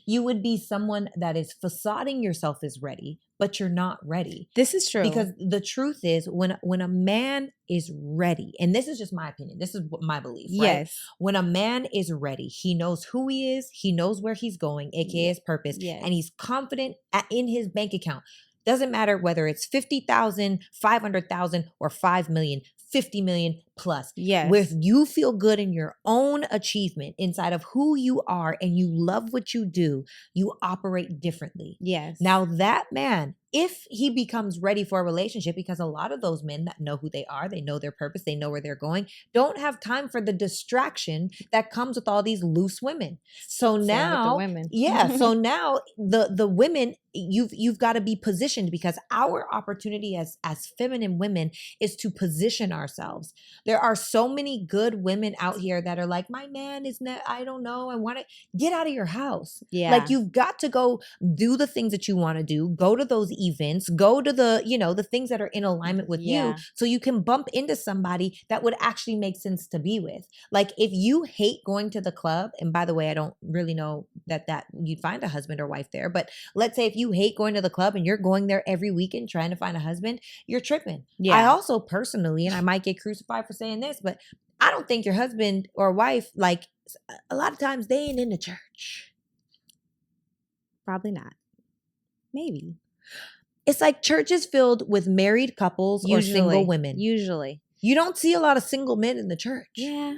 S2: You would be someone that is facading yourself as ready, but you're not ready.
S1: This is true.
S2: Because the truth is when a man is ready, and this is just my opinion, this is my belief, right?
S1: Yes.
S2: When a man is ready, he knows who he is, he knows where he's going, aka his purpose, and he's confident in his bank account. Doesn't matter whether it's 50,000, 500,000, or 5 million. 50 million plus.
S1: Yes.
S2: If you feel good in your own achievement inside of who you are and you love what you do, you operate differently.
S1: Yes.
S2: Now that man, if he becomes ready for a relationship, because a lot of those men that know who they are, they know their purpose, they know where they're going, don't have time for the distraction that comes with all these loose women. So now,
S1: the women.
S2: So now the women, you've got to be positioned, because our opportunity as feminine women is to position ourselves. There are so many good women out here that are like, my man is not, I don't know, I want to get out of your house.
S1: Yeah.
S2: Like you've got to go do the things that you want to do, go to those events, go to the, the things that are in alignment with you, so you can bump into somebody that would actually make sense to be with. Like if you hate going to the club, and by the way, I don't really know that you'd find a husband or wife there, but let's say if you hate going to the club and you're going there every weekend trying to find a husband, you're tripping. Yeah. I also personally, and I might get crucified for saying this, but I don't think your husband or wife, like a lot of times they ain't in the church.
S1: Probably not. Maybe.
S2: It's like church is filled with married couples or single women.
S1: Usually.
S2: You don't see a lot of single men in the church.
S1: Yeah.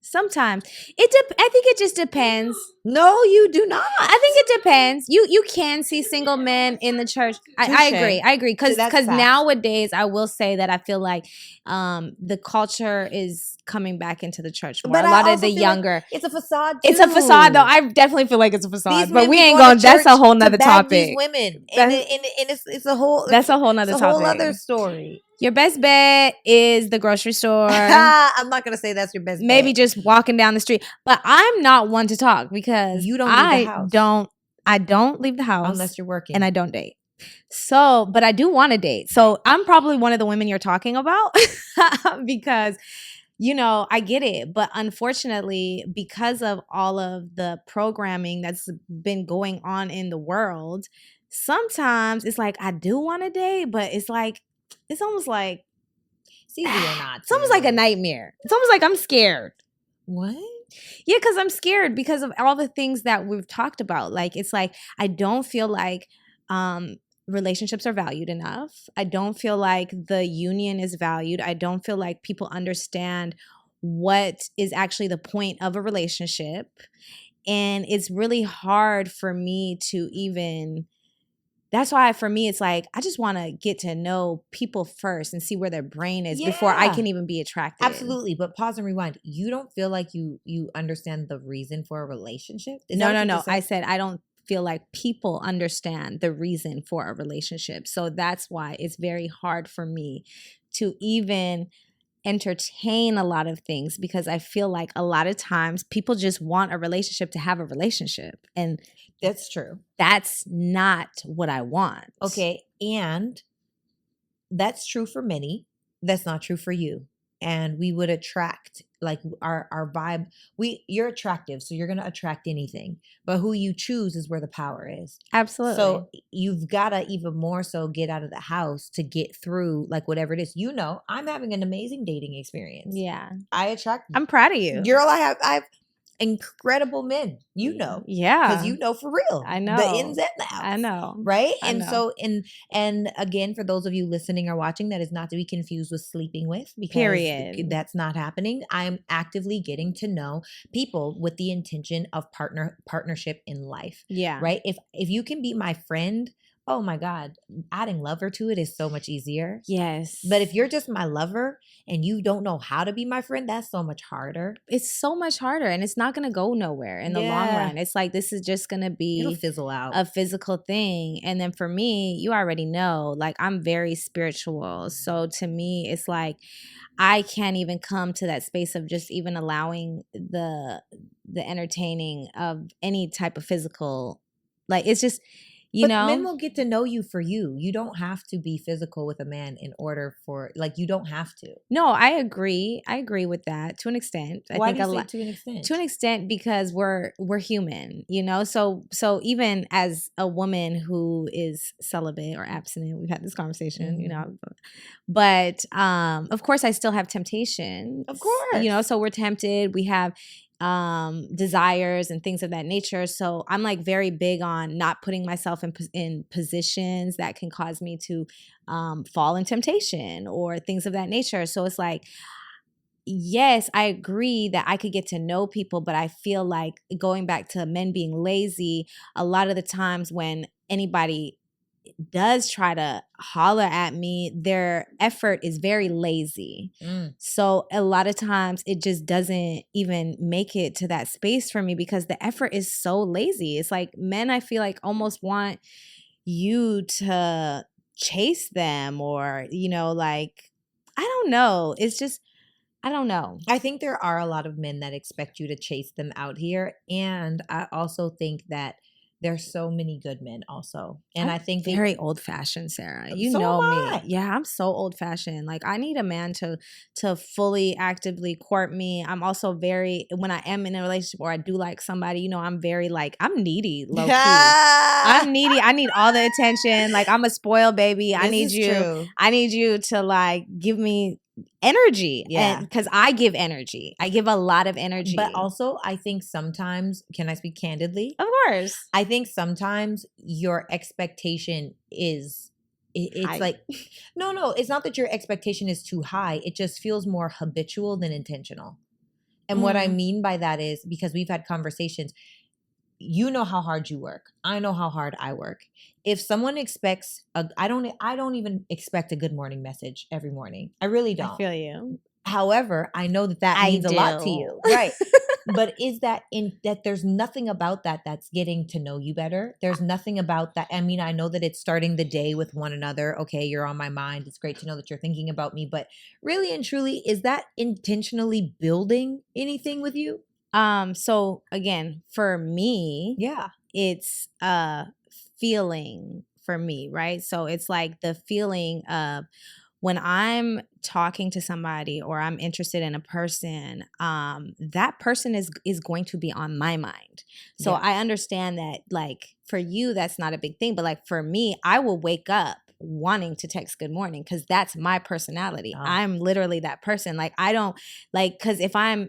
S1: Sometimes. I think it just depends.
S2: No, you do not.
S1: I think it depends. You can see single men in the church. I agree. Because nowadays, I will say that I feel like the culture is coming back into the church more. But a lot of the younger.
S2: Like it's a facade too.
S1: It's a facade, though. I definitely feel like it's a facade. But we ain't going. That's a whole nother topic.
S2: These women. And it's a whole.
S1: That's a whole nother topic.
S2: It's a whole other story.
S1: Your best bet is the grocery store.
S2: I'm not going to say that's your best bet.
S1: Maybe just walking down the street. But I'm not one to talk because
S2: you don't leave the house.
S1: I don't leave the house.
S2: Unless you're working.
S1: And I don't date. So, but I do want to date. So I'm probably one of the women you're talking about because, I get it. But unfortunately, because of all of the programming that's been going on in the world, sometimes it's like, I do want to date, but it's like, it's almost like
S2: it's easy or not.
S1: It's almost like a nightmare. It's almost like I'm scared.
S2: What?
S1: Yeah, because I'm scared because of all the things that we've talked about. Like, it's like I don't feel like relationships are valued enough. I don't feel like the union is valued. I don't feel like people understand what is actually the point of a relationship. And it's really hard for me to even... That's why for me, it's like, I just want to get to know people first and see where their brain is before I can even be attracted.
S2: Absolutely. But pause and rewind. You don't feel like you understand the reason for a relationship?
S1: No. I said, I don't feel like people understand the reason for a relationship. So that's why it's very hard for me to even entertain a lot of things, because I feel like a lot of times people just want a relationship to have a relationship. And
S2: that's true.
S1: That's not what I want.
S2: Okay. And that's true for many. That's not true for you. And we would attract, like our vibe. You're attractive, so you're going to attract anything. But who you choose is where the power is.
S1: Absolutely.
S2: So you've got to even more so get out of the house to get through like whatever it is. I'm having an amazing dating experience.
S1: Yeah.
S2: I'm
S1: proud of you.
S2: Girl, I have incredible men,
S1: yeah,
S2: because for real,
S1: I know
S2: the ins and the outs,
S1: I know,
S2: right? So and again, for those of you listening or watching, that is not to be confused with sleeping with, because that's not happening. I'm actively getting to know people with the intention of partnership in life.
S1: Yeah,
S2: right. If you can be my friend, oh my God, adding lover to it is so much easier.
S1: Yes.
S2: But if you're just my lover and you don't know how to be my friend, that's so much harder.
S1: It's so much harder, and it's not going to go nowhere in the long run. It's like, this is just going to be
S2: It'll fizzle out.
S1: a physical thing. And then for me, you already know, like, I'm very spiritual. So to me, it's like, I can't even come to that space of just even allowing the entertaining of any type of physical, like, it's just, you know,
S2: men will get to know you for you. You don't have to be physical with a man in order for, like, you don't have to.
S1: No, I agree. I agree with that to an extent.
S2: Why do you say to an extent?
S1: To an extent, because we're human, you know? So even as a woman who is celibate or abstinent, we've had this conversation, you know, but of course I still have temptation.
S2: Of course.
S1: You know, so we're tempted. We have desires and things of that nature. So I'm like very big on not putting myself in positions that can cause me to fall in temptation or things of that nature. So it's like, yes, I agree that I could get to know people, but I feel like, going back to men being lazy, a lot of the times when anybody does try to holler at me, their effort is very lazy. So a lot of times it just doesn't even make it to that space for me because the effort is so lazy. It's like men, I feel like, almost want you to chase them, or, you know, like, I don't know. It's just, I don't know.
S2: I think there are a lot of men that expect you to chase them out here. And I also think that there's so many good men also. And I think
S1: very old fashioned, Sarah. You
S2: so
S1: know
S2: am
S1: me.
S2: I.
S1: Yeah, I'm so old fashioned. Like, I need a man to fully actively court me. I'm also very, when I am in a relationship or I do like somebody, you know, I'm very like, I'm needy, low key. I'm needy. I need all the attention. Like, I'm a spoiled baby. I need you to like give me energy.
S2: Yeah.
S1: Because I give energy. I give a lot of energy.
S2: But also, I think sometimes, can I speak candidly?
S1: Of course.
S2: I think sometimes your expectation is, it's
S1: high.
S2: like, no, it's not that your expectation is too high. It just feels more habitual than intentional. And what I mean by that is, because we've had conversations, you know how hard you work. I know how hard I work. If someone expects I don't even expect a good morning message every morning. I really don't.
S1: I feel you.
S2: However, I know that means a lot to you. Right. But is that that there's nothing about that that's getting to know you better. There's nothing about that. I mean, I know that it's starting the day with one another. Okay, you're on my mind. It's great to know that you're thinking about me. But really and truly, is that intentionally building anything with you?
S1: So again, for me,
S2: yeah,
S1: it's feeling for me, right? So it's like the feeling of when I'm talking to somebody or I'm interested in a person, that person is going to be on my mind. So I understand that, like, for you, that's not a big thing. But like for me, I will wake up wanting to text good morning because that's my personality. I'm literally that person. Like, I don't like, because if I'm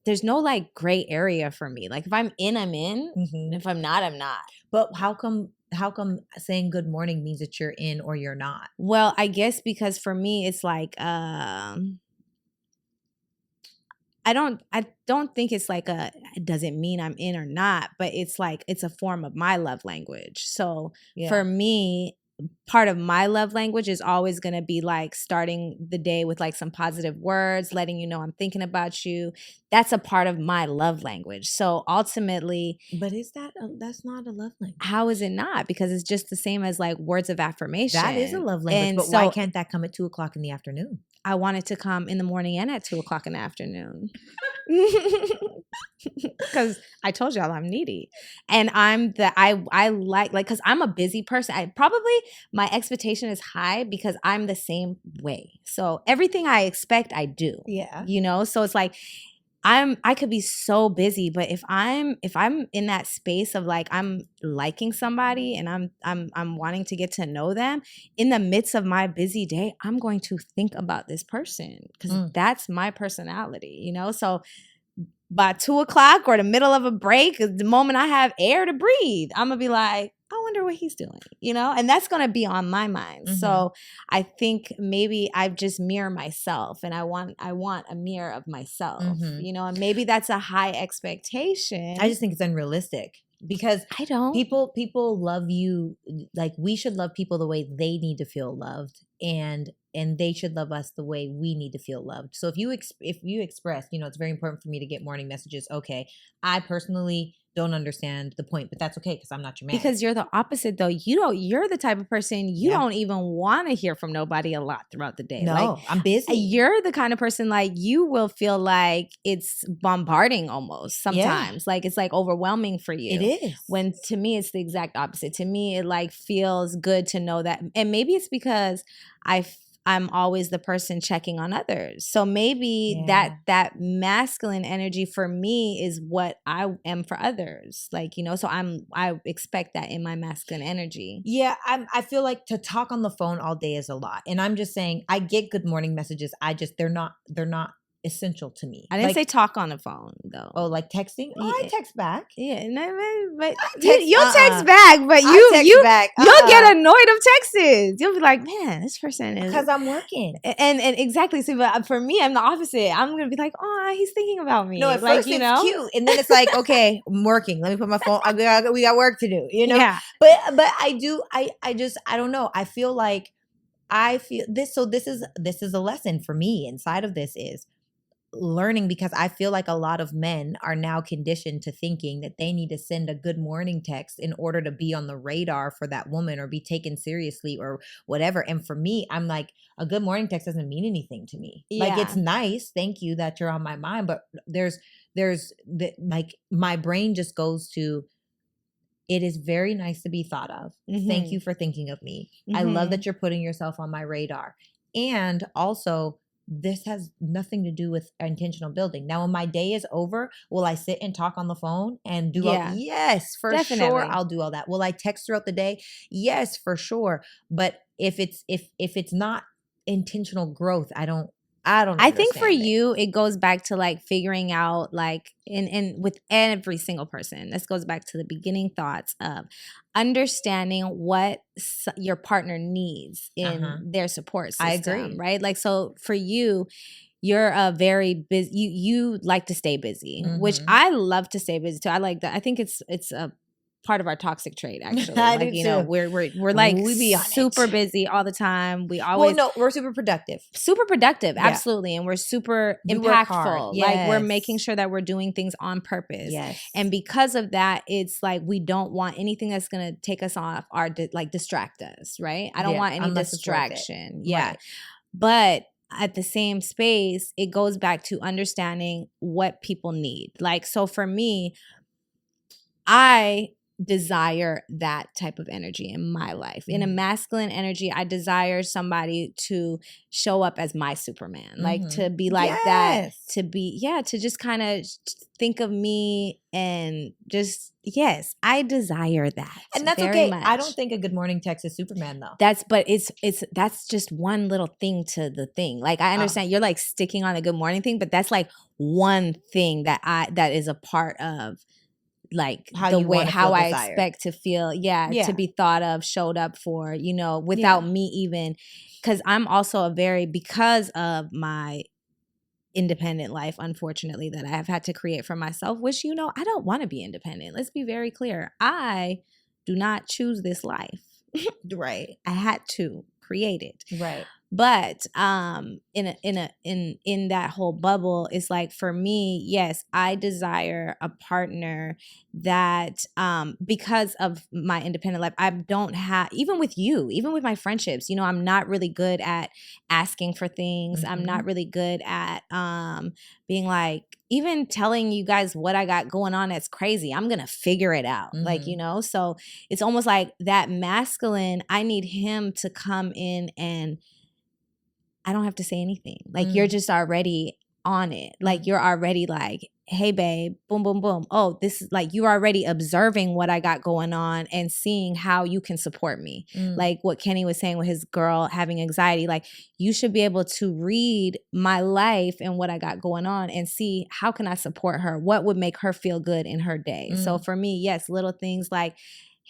S1: there's no like gray area for me. Like, if I'm in, I'm in. And if I'm not, I'm not.
S2: But how come saying good morning means that you're in or you're not?
S1: Well, I guess because for me it's like I don't think it's like does it mean I'm in or not, but it's like it's a form of my love language. So for me, part of my love language is always going to be like starting the day with like some positive words, letting you know I'm thinking about you. That's a part of my love language. So ultimately,
S2: but is that's not a love language?
S1: How is it not? Because it's just the same as like words of affirmation.
S2: That is a love language. And but so, why can't that come at 2:00 in the afternoon?
S1: I want it to come in the morning and at 2:00 in the afternoon. Because I told y'all I'm needy. And I like, because I'm a busy person. My expectation is high because I'm the same way. So everything I expect, I do.
S2: Yeah.
S1: You know? So it's like, I could be so busy, but if I'm in that space of like I'm liking somebody and I'm wanting to get to know them, in the midst of my busy day, I'm going to think about this person because that's my personality, you know? So by 2:00 or the middle of a break, the moment I have air to breathe, I'm gonna be like, I wonder what he's doing, you know? And that's going to be on my mind. So I think maybe I just mirror myself and I want a mirror of myself, you know? And maybe that's a high expectation.
S2: I just think it's unrealistic. because
S1: I don't.
S2: people love you. Like, we should love people the way they need to feel loved, and they should love us the way we need to feel loved. So if you express, it's very important for me to get morning messages. Okay, I personally don't understand the point, but that's okay because I'm not your man.
S1: Because you're the opposite, though. You're the type of person you don't even want to hear from nobody a lot throughout the day.
S2: No,
S1: like,
S2: I'm busy.
S1: You're the kind of person, like, you will feel like it's bombarding almost sometimes. Like, it's like overwhelming for you.
S2: It is.
S1: When to me, it's the exact opposite. To me, it like feels good to know that. And maybe it's because I'm always the person checking on others. So maybe that masculine energy for me is what I am for others. Like, so I expect that in my masculine energy.
S2: Yeah, I feel like to talk on the phone all day is a lot. And I'm just saying, I get good morning messages. They're not essential to me.
S1: I didn't say talk on the phone though.
S2: Oh, like texting? Oh, I text back.
S1: Yeah, no, but you'll text back, but you'll get annoyed of texts. You'll be like, man, this person is,
S2: because I'm working.
S1: And exactly. So, but for me, I'm the opposite. I'm gonna be like, oh, he's thinking about me.
S2: No, at first it's cute, and then it's like, okay, I'm working. Let me put my phone. We got work to do.
S1: Yeah.
S2: But I do. I don't know. I feel like this. So this is a lesson for me inside of this is learning, because I feel like a lot of men are now conditioned to thinking that they need to send a good morning text in order to be on the radar for that woman or be taken seriously or whatever. And for me, I'm like, a good morning text doesn't mean anything to me. Yeah. Like, it's nice. Thank you that you're on my mind. But there's like, my brain just goes to, it is very nice to be thought of. Mm-hmm. Thank you for thinking of me. Mm-hmm. I love that you're putting yourself on my radar. And also, this has nothing to do with intentional building. Now, when my day is over, will I sit and talk on the phone and do all? Yes, for sure. I'll do all that. Will I text throughout the day? Yes, for sure. But if it's not intentional growth, I don't. I
S1: think for you, it goes back to like figuring out, like, in with every single person, this goes back to the beginning thoughts of understanding what your partner needs in their support system. I agree. Right? Like, so for you, you're a very busy, you like to stay busy, which I love to stay busy too. I like that. I think it's a part of our toxic trait, actually.
S2: I
S1: like,
S2: do too.
S1: We're like super busy all the we're
S2: super productive.
S1: Super productive, absolutely. And we're super impactful. Yes. Like, we're making sure that we're doing things on purpose. Yes. And because of that, it's like, we don't want anything that's going to take us off distract us, right? I don't want any distraction. Yeah. Right. But at the same space, it goes back to understanding what people need. Like, so for me, I desire that type of energy in my life. In a masculine energy, I desire somebody to show up as my Superman, like to be like that, to be, to just kind of think of me and just, I desire that.
S2: And that's okay. Much. I don't think a good morning text is Superman though.
S1: That's just one little thing to the thing. Like, I understand you're like sticking on the good morning thing, but that's like one thing that is a part of, like, how I expect to feel, to be thought of, showed up for, without me even, because I'm also because of my independent life, unfortunately, that I have had to create for myself, which, I don't want to be independent. Let's be very clear. I do not choose this life.
S2: Right.
S1: I had to create it.
S2: Right.
S1: But in that whole bubble, it's like, for me, yes, I desire a partner that because of my independent life, I don't have, even with you, even with my friendships, I'm not really good at asking for things. I'm not really good at being like, even telling you guys what I got going on that's crazy. I'm going to figure it out. Like, so it's almost like that masculine, I need him to come in and I don't have to say anything. Like, you're just already on it. Like, you're already like, hey, babe, boom, boom, boom. Oh, this is like, you're already observing what I got going on and seeing how you can support me. Like what Kenny was saying with his girl having anxiety. Like, you should be able to read my life and what I got going on and see how can I support her? What would make her feel good in her day? So for me, yes, little things like,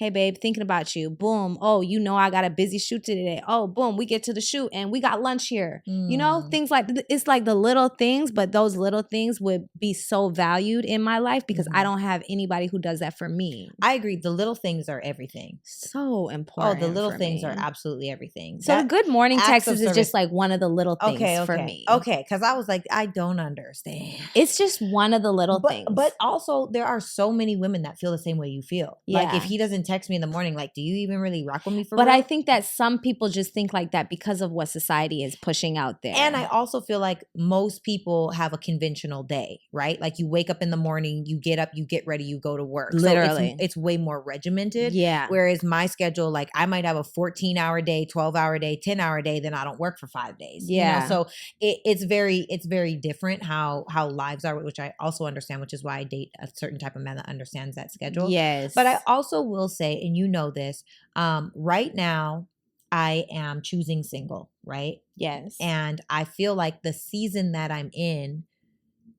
S1: hey babe, thinking about you. Boom. Oh, you know I got a busy shoot today. Oh, boom, we get to the shoot and we got lunch here. You know, things like, it's like the little things, but those little things would be so valued in my life because I don't have anybody who does that for me.
S2: I agree. The little things are everything.
S1: So important.
S2: Oh, the little things are absolutely everything.
S1: So the good morning text is just like one of the little things for me.
S2: Okay, because I was like, I don't understand.
S1: It's just one of the little things.
S2: But also, there are so many women that feel the same way you feel.
S1: Yeah.
S2: Like, if he doesn't text me in the morning, like, do you even really rock with me for
S1: But
S2: real?
S1: I think that some people just think like that because of what society is pushing out there.
S2: And I also feel like most people have a conventional day, right? Like, you wake up in the morning, you get up, you get ready, you go to work.
S1: Literally.
S2: So it's way more regimented.
S1: Yeah.
S2: Whereas my schedule, like, I might have a 14-hour day, 12-hour day, 10-hour day, then I don't work for 5 days.
S1: Yeah.
S2: You know? So it's very different how lives are, which I also understand, which is why I date a certain type of man that understands that schedule.
S1: Yes.
S2: But I also will say, and you know this, right now I am choosing single, right?
S1: Yes.
S2: And I feel like the season that I'm in,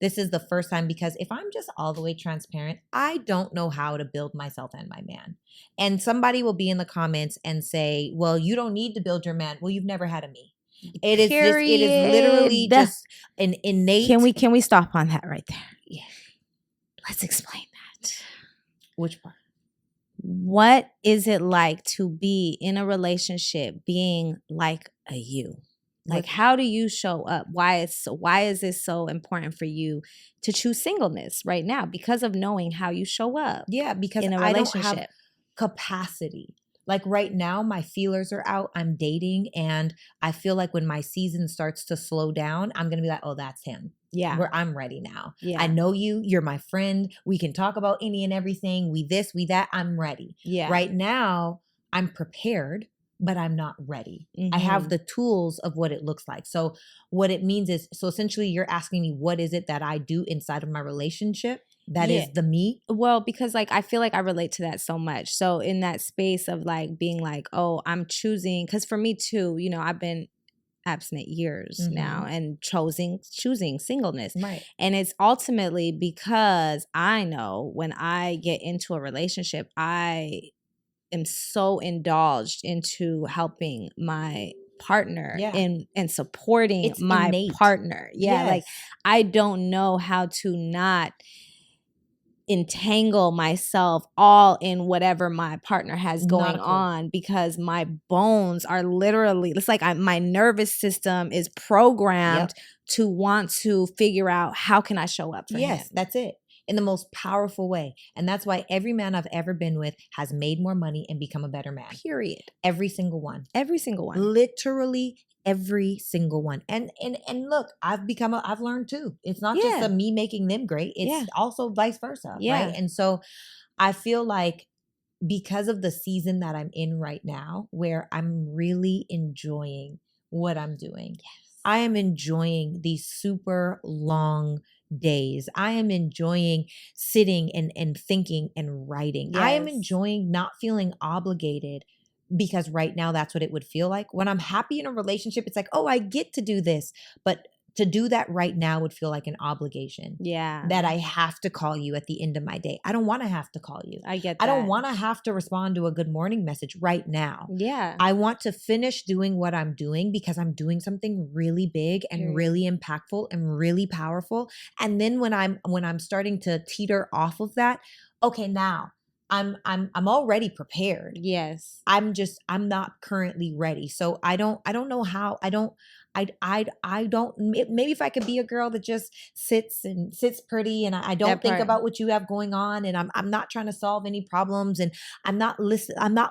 S2: this is the first time, because if I'm just all the way transparent, I don't know how to build myself and my man. And somebody will be in the comments and say, well, you don't need to build your man. Well, you've never had a me. It is literally just an innate.
S1: Can we stop on that right there?
S2: Yeah.
S1: Let's explain that.
S2: Which part?
S1: What is it like to be in a relationship being like a you? Like, how do you show up? Why is this so important for you to choose singleness right now? Because of knowing how you show up.
S2: Yeah, because
S1: in a
S2: I
S1: relationship.
S2: don't have capacity. Like, right now, my feelers are out. I'm dating, and I feel like when my season starts to slow down, I'm gonna be like, oh, that's him.
S1: Yeah.
S2: Where I'm ready now.
S1: Yeah.
S2: I know you. You're my friend. We can talk about any and everything. We this, we that. I'm ready.
S1: Yeah.
S2: Right now, I'm prepared, but I'm not ready. I have the tools of what it looks like. So what it means is, so essentially you're asking me, what is it that I do inside of my relationship that is the me?
S1: Well, because like I feel like I relate to that so much. So in that space of like being like, oh, I'm choosing, because for me too, you know, I've been abstinent years now and choosing singleness.
S2: Right.
S1: And it's ultimately because I know when I get into a relationship, I am so indulged into helping my partner and supporting my partner. Yeah. Yes. Like, I don't know how to not entangle myself all in whatever my partner has going on, because my bones are literally, it's like my nervous system is programmed to want to figure out how can I show up for him.
S2: Yes, that's it. In the most powerful way. And that's why every man I've ever been with has made more money and become a better man.
S1: Period.
S2: Every single one.
S1: Every single one.
S2: Literally every single one. And look, I've learned too. It's not just me making them great. It's also vice versa.
S1: Yeah.
S2: Right. And so I feel like because of the season that I'm in right now, where I'm really enjoying what I'm doing. Yes. I am enjoying these super long days. I am enjoying sitting and thinking and writing. Yes. I am enjoying not feeling obligated, because right now that's what it would feel like. When I'm happy in a relationship, it's like, oh, I get to do this. But to do that right now would feel like an obligation.
S1: Yeah.
S2: That I have to call you at the end of my day. I don't want to have to call you.
S1: I get that.
S2: I don't want to have to respond to a good morning message right now.
S1: Yeah.
S2: I want to finish doing what I'm doing because I'm doing something really big and really impactful and really powerful. And then when I'm starting to teeter off of that, okay, now I'm already prepared.
S1: Yes.
S2: I'm not currently ready. So I don't know how. I don't, maybe if I could be a girl that just sits pretty and I don't think about what you have going on, and I'm not trying to solve any problems, and I'm not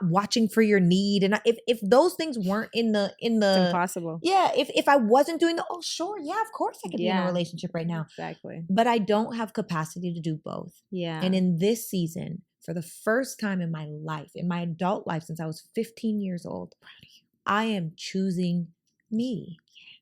S2: watching for your need. And if those things weren't in the
S1: it's impossible.
S2: Yeah. If I wasn't doing oh sure. Yeah, of course I could be in a relationship right now.
S1: Exactly.
S2: But I don't have capacity to do both.
S1: Yeah.
S2: And in this season, for the first time in my life, in my adult life, since I was 15 years old, I am choosing me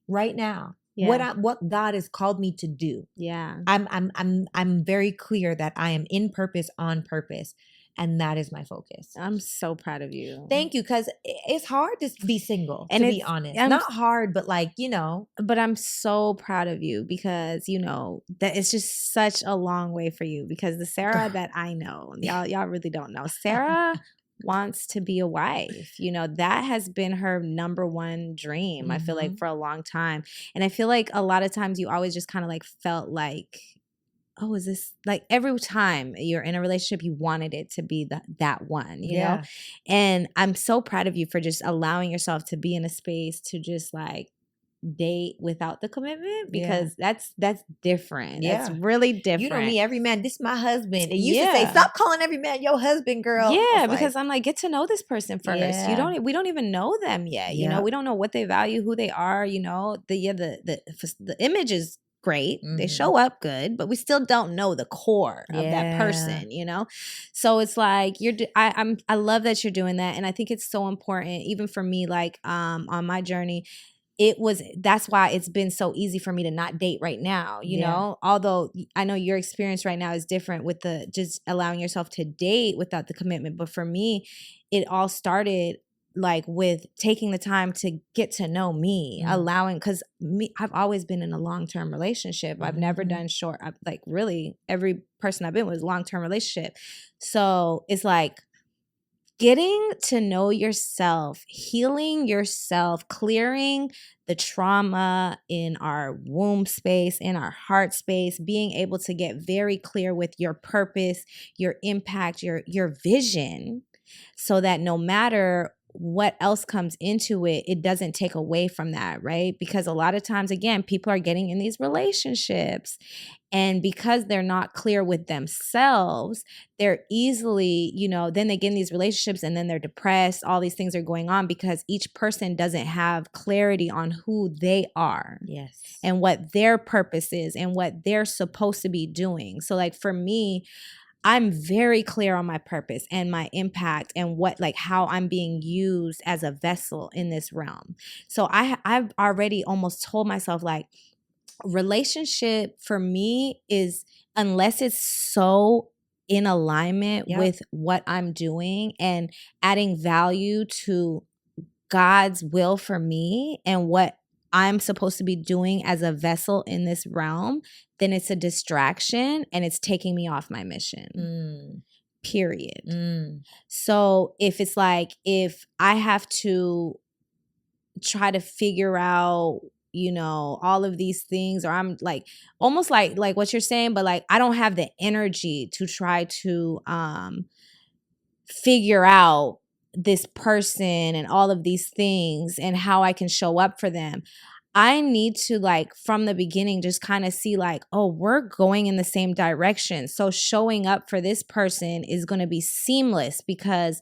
S2: right now. Yeah. What God has called me to do.
S1: Yeah.
S2: I'm very clear that I am in purpose, on purpose. And that is my focus.
S1: I'm so proud of you.
S2: Thank you. Because it's hard to be single, to be honest. Not hard, but like, you know.
S1: But I'm so proud of you because, you know, that it's just such a long way for you, because the Sarah that I know, y'all really don't know. Sarah wants to be a wife. You know, that has been her number one dream, I feel like, for a long time. And I feel like a lot of times you always just kind of like felt like, oh, is this like every time you're in a relationship, you wanted it to be that one, you know? And I'm so proud of you for just allowing yourself to be in a space to just like date without the commitment, because that's different. That's really different.
S2: You know me, every man, this is my husband. And you used to say, stop calling every man your husband, girl.
S1: Yeah, because I'm like, get to know this person first. We don't even know them yet. You know, we don't know what they value, who they are, you know. The image is great. They show up good, but we still don't know the core of that person, you know? So it's like I love that you're doing that. And I think it's so important, even for me, like on my journey. That's why it's been so easy for me to not date right now, you know, although I know your experience right now is different with the just allowing yourself to date without the commitment. But for me, it all started like with taking the time to get to know me, allowing, because I've always been in a long-term relationship. I've never done short, like really every person I've been with was a long-term relationship. So it's like, getting to know yourself, healing yourself, clearing the trauma in our womb space, in our heart space, being able to get very clear with your purpose, your impact, your vision, so that no matter what else comes into it, it doesn't take away from that, right? Because a lot of times, again, people are getting in these relationships, and because they're not clear with themselves, they're easily, you know, then they get in these relationships and then they're depressed. All these things are going on because each person doesn't have clarity on who they are. Yes. And what their purpose is and what they're supposed to be doing. So like for me, I'm very clear on my purpose and my impact and what, like how I'm being used as a vessel in this realm. So I've already almost told myself, like, relationship for me is, unless it's so in alignment with what I'm doing and adding value to God's will for me and what I'm supposed to be doing as a vessel in this realm, then it's a distraction and it's taking me off my mission. Period. So if it's like, if I have to try to figure out, you know, all of these things, or I'm like almost like what you're saying, but like I don't have the energy to try to figure out this person and all of these things and how I can show up for them. I need to, like, from the beginning, just kind of see like, oh, we're going in the same direction. So showing up for this person is going to be seamless because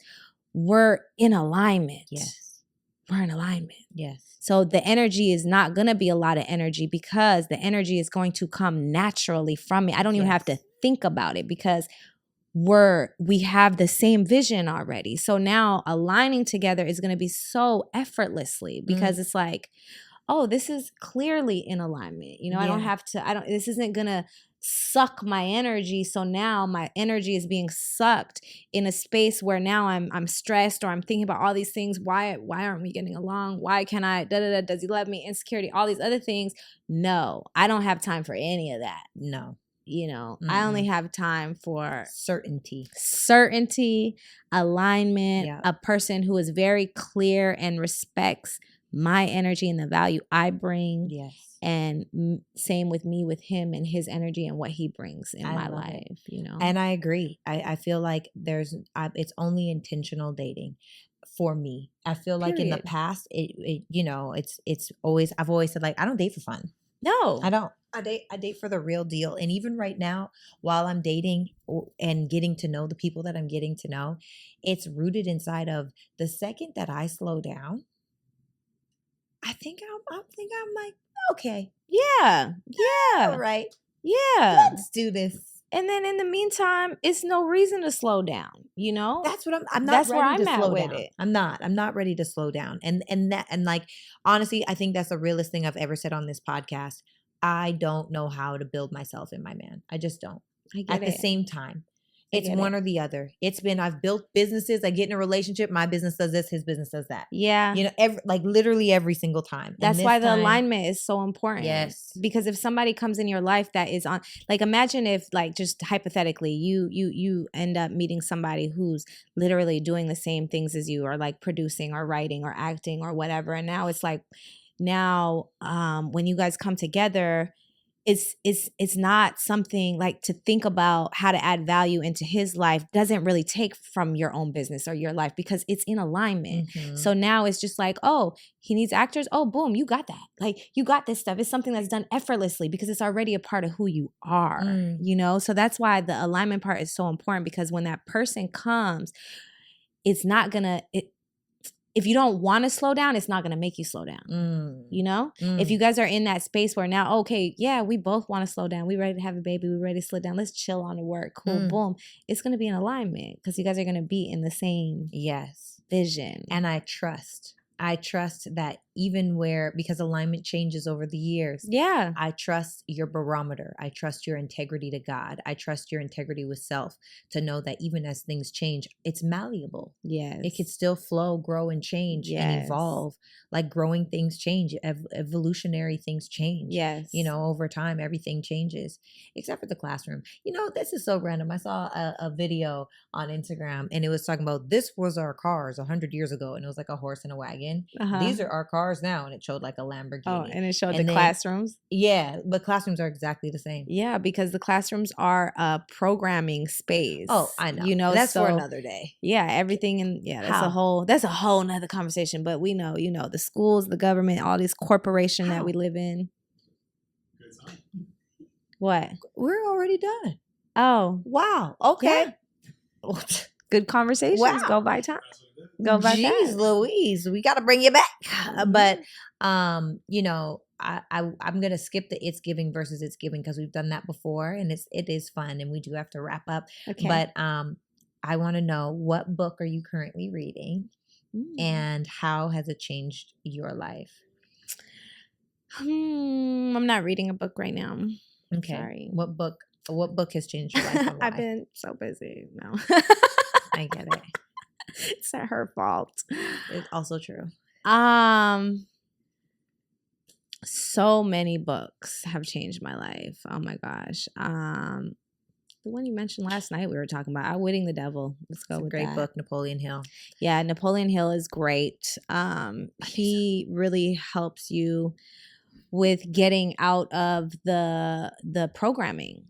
S1: we're in alignment. Yes. We're in alignment. Yes. So the energy is not going to be a lot of energy because the energy is going to come naturally from me. I don't even have to think about it because we have the same vision already. So now aligning together is going to be so effortlessly because it's like, oh, this is clearly in alignment. You know, this isn't going to suck my energy. So now my energy is being sucked in a space where now I'm stressed, or I'm thinking about all these things. Why aren't we getting along? Why can I, does he love me? Insecurity, all these other things. No, I don't have time for any of that. No. You know, I only have time for certainty, alignment, a person who is very clear and respects my energy and the value I bring. Yes. And same with me, with him and his energy and what he brings in my life, you know.
S2: And I agree. I feel like it's only intentional dating for me. I feel like in the past, it you know, I've always said, like, I don't date for fun.
S1: No,
S2: I don't. I date for the real deal. And even right now, while I'm dating and getting to know the people that I'm getting to know, it's rooted inside of the second that I slow down, I think I'm like, okay.
S1: Yeah.
S2: All right.
S1: Yeah.
S2: Let's do this.
S1: And then in the meantime, it's no reason to slow down, you know?
S2: That's what I'm not
S1: that's
S2: ready
S1: where I'm
S2: to
S1: at
S2: slow
S1: with
S2: down.
S1: it.
S2: I'm not ready to slow down. And like, honestly, I think that's the realest thing I've ever said on this podcast. I don't know how to build myself in my man. I just don't.
S1: I get
S2: At the same time, It's one or the other. It's been, I've built businesses. I get in a relationship. My business does this. His business does that.
S1: Yeah.
S2: You know, literally every single time.
S1: That's why the alignment is so important.
S2: Yes.
S1: Because if somebody comes in your life that is on, like, imagine if, like, just hypothetically, you end up meeting somebody who's literally doing the same things as you, or like producing or writing or acting or whatever. And now it's like, when you guys come together, it's not something like to think about how to add value into his life doesn't really take from your own business or your life, because it's in alignment.
S2: Mm-hmm.
S1: So now it's just like, oh, he needs actors. Oh, boom, you got that. Like, you got this stuff. It's something that's done effortlessly because it's already a part of who you are, you know? So that's why the alignment part is so important, because when that person comes, it's not gonna, if you don't want to slow down, it's not going to make you slow down. You know, if you guys are in that space where now, okay, yeah, we both want to slow down. We ready to have a baby. We ready to slow down. Let's chill on the work. Cool. Boom. It's going to be in alignment because you guys are going to be in the same vision.
S2: And I trust that even because alignment changes over the years.
S1: Yeah.
S2: I trust your barometer. I trust your integrity to God. I trust your integrity with self to know that even as things change, it's malleable.
S1: Yes.
S2: It could still flow, grow, and change and evolve. Like growing things change. Evolutionary things change.
S1: Yes.
S2: You know, over time, everything changes except for the classroom. You know, this is so random. I saw a video on Instagram and it was talking about, this was our cars 100 years ago. And it was like a horse and a wagon. These are our cars now, and it showed like a Lamborghini.
S1: Oh, and it showed the classrooms.
S2: Yeah, but classrooms are exactly the same.
S1: Yeah, because the classrooms are a programming space.
S2: Oh, I know.
S1: You know,
S2: that's for another day.
S1: Yeah, everything that's a whole nother conversation. But we know, you know, the schools, the government, all this corporation that we live in. What?
S2: We're already done.
S1: Oh,
S2: wow. Okay.
S1: Yeah. Good conversations.
S2: Wow.
S1: Go by time. Go by time.
S2: Jeez Louise, we got to bring you back. But you know, I'm gonna skip the it's giving versus it's giving because we've done that before, and it is fun, and we do have to wrap up.
S1: Okay.
S2: But I want to know, what book are you currently reading, and how has it changed your life?
S1: I'm not reading a book right now.
S2: Okay.
S1: Sorry.
S2: What book has changed your life?
S1: I've been so busy. No.
S2: I get it.
S1: It's not her fault.
S2: It's also true.
S1: So many books have changed my life. Oh my gosh. The one you mentioned last night, we were talking about Outwitting the Devil. Let's go with that.
S2: Great book, Napoleon Hill. Yeah,
S1: Napoleon Hill is great. He really helps you with getting out of the programming.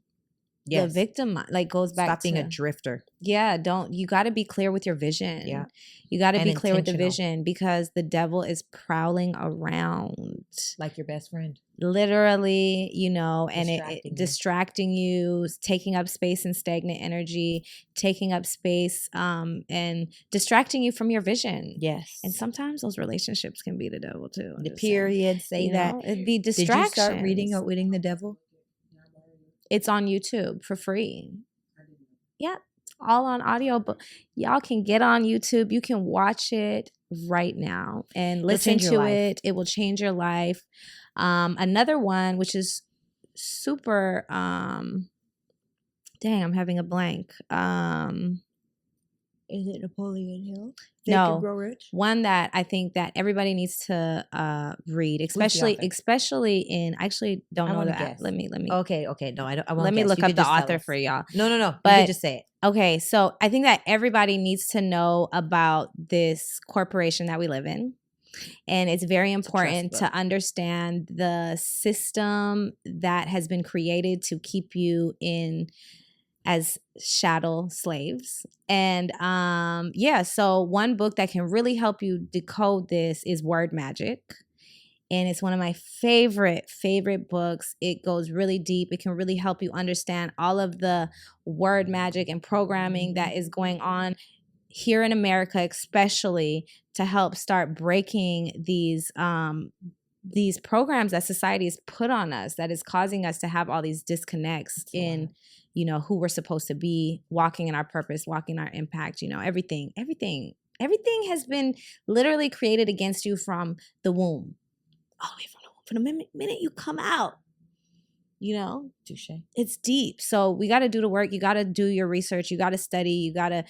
S1: Yes. The victim, like, goes back
S2: Stop
S1: to
S2: being a drifter.
S1: Yeah, you got to be clear with your vision.
S2: Yeah.
S1: You got to be clear with the vision, because the devil is prowling around.
S2: Like your best friend.
S1: Literally, you know, and it distracting you, taking up space and stagnant energy, taking up space and distracting you from your vision.
S2: Yes.
S1: And sometimes those relationships can be the devil too.
S2: The period, say that.
S1: It'd be distractions.
S2: Did you start reading Outwitting the Devil?
S1: It's on YouTube for free. Yep. All on audio, but y'all can get on YouTube. You can watch it right now and listen to it. It will change your life. Another one, which is super, dang, I'm having a blank.
S2: Is it Napoleon Hill?
S1: No, Grow Rich? One that I think that everybody needs to read, especially in. I actually don't know that. Let me.
S2: Okay. No, I won't.
S1: Let me look up the author for y'all.
S2: No.
S1: But
S2: you can just say it.
S1: Okay, so I think that everybody needs to know about this corporation that we live in. And it's very important to understand the system that has been created to keep you in as chattel slaves. And so one book that can really help you decode this is Word Magic. And it's one of my favorite books. It goes really deep. It can really help you understand all of the word magic and programming that is going on here in America, especially to help start breaking these programs that society has put on us that is causing us to have all these disconnects in, you know, who we're supposed to be, walking in our purpose, walking our impact, you know, everything has been literally created against you from the womb. All the way from the womb. From the minute you come out, You know,
S2: Touche.
S1: it's deep. So we got to do the work. You got to do your research. You got to study. You got to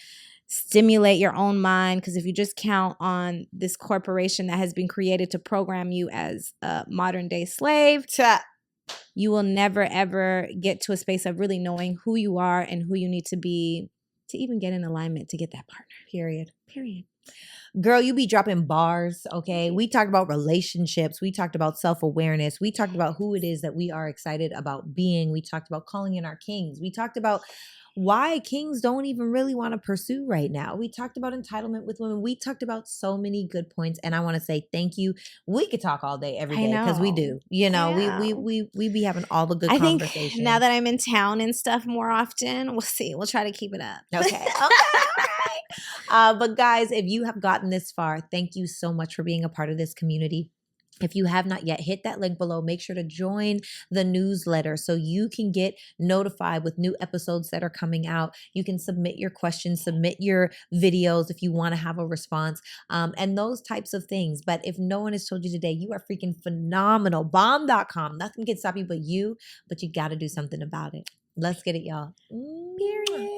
S1: stimulate your own mind. Because if you just count on this corporation that has been created to program you as a modern day slave, you will never, ever get to a space of really knowing who you are and who you need to be to even get in alignment to get that partner.
S2: Period.
S1: Period.
S2: Girl, you be dropping bars, okay? We talked about relationships. We talked about self-awareness. We talked about who it is that we are excited about being. We talked about calling in our kings. We talked about why kings don't even really want to pursue right now. We talked about entitlement with women. We talked about so many good points, and I want to say thank you. We could talk all day, every day, because we do. You know, we be having all the good conversations.
S1: I think now that I'm in town and stuff more often, we'll see. We'll try to keep it up.
S2: Okay. All right. But guys, if you have gotten this far, thank you so much for being a part of this community. If you have not yet, hit that link below. Make sure to join the newsletter so you can get notified with new episodes that are coming out. You can submit your questions, submit your videos if you want to have a response, and those types of things. But if no one has told you today, you are freaking phenomenal. Bomb.com. Nothing can stop you but you got to do something about it. Let's get it, y'all.
S1: Period.